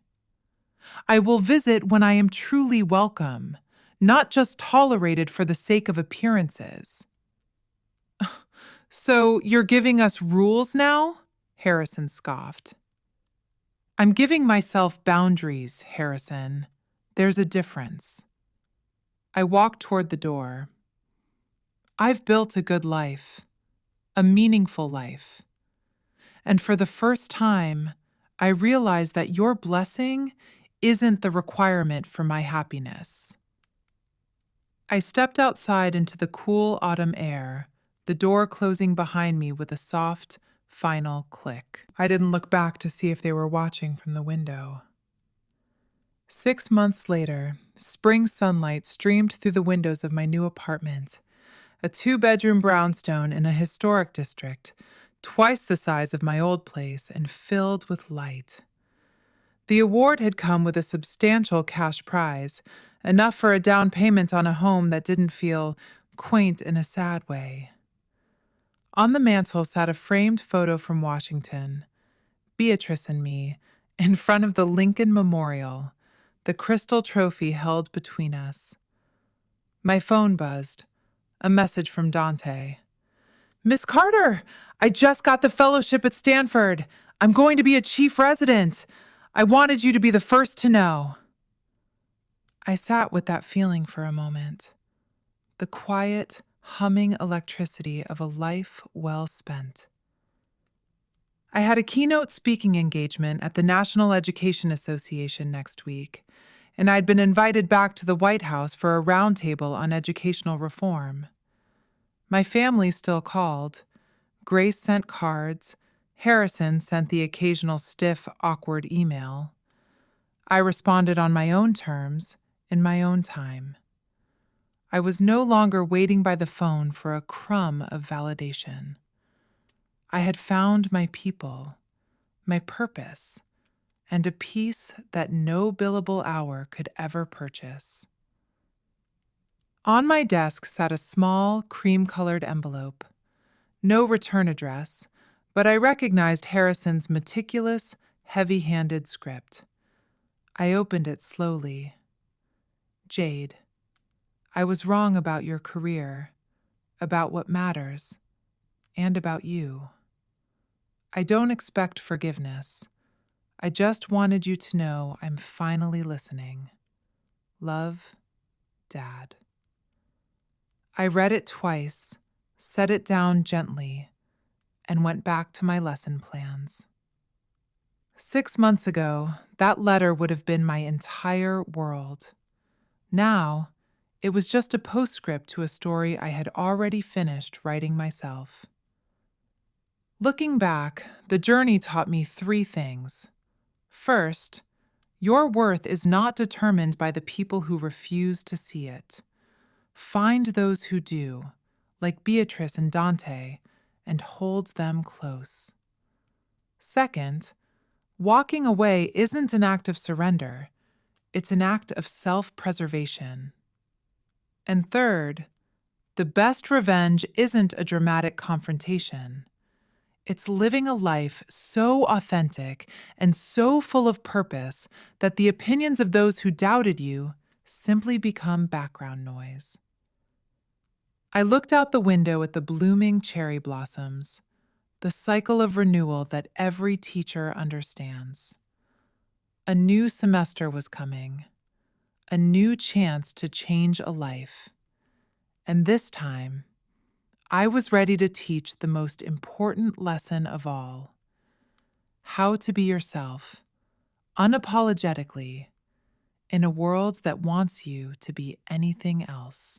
I will visit when I am truly welcome, not just tolerated for the sake of appearances. So you're giving us rules now? Harrison scoffed. I'm giving myself boundaries, Harrison. There's a difference. I walked toward the door. I've built a good life, a meaningful life. And for the first time, I realize that your blessing isn't the requirement for my happiness. I stepped outside into the cool autumn air, the door closing behind me with a soft, final click. I didn't look back to see if they were watching from the window. 6 months later, spring sunlight streamed through the windows of my new apartment, a 2-bedroom brownstone in a historic district, twice the size of my old place and filled with light. The award had come with a substantial cash prize, enough for a down payment on a home that didn't feel quaint in a sad way. On the mantel sat a framed photo from Washington, Beatrice and me, in front of the Lincoln Memorial, the crystal trophy held between us. My phone buzzed. A message from Dante. Miss Carter, I just got the fellowship at Stanford. I'm going to be a chief resident. I wanted you to be the first to know. I sat with that feeling for a moment. The quiet, humming electricity of a life well spent. I had a keynote speaking engagement at the National Education Association next week, and I'd been invited back to the White House for a roundtable on educational reform. My family still called. Grace sent cards. Harrison sent the occasional stiff, awkward email. I responded on my own terms, in my own time. I was no longer waiting by the phone for a crumb of validation. I had found my people, my purpose, and a peace that no billable hour could ever purchase. On my desk sat a small, cream-colored envelope. No return address, but I recognized Harrison's meticulous, heavy-handed script. I opened it slowly. Jade, I was wrong about your career, about what matters, and about you. I don't expect forgiveness. I just wanted you to know I'm finally listening. Love, Dad. I read it twice, set it down gently, and went back to my lesson plans. 6 months ago, that letter would have been my entire world. Now, it was just a postscript to a story I had already finished writing myself. Looking back, the journey taught me 3 things. First, your worth is not determined by the people who refuse to see it. Find those who do, like Beatrice and Dante, and hold them close. Second, walking away isn't an act of surrender. It's an act of self-preservation. And third, the best revenge isn't a dramatic confrontation. It's living a life so authentic and so full of purpose that the opinions of those who doubted you simply become background noise. I looked out the window at the blooming cherry blossoms, the cycle of renewal that every teacher understands. A new semester was coming, a new chance to change a life. And this time, I was ready to teach the most important lesson of all: how to be yourself, unapologetically, in a world that wants you to be anything else.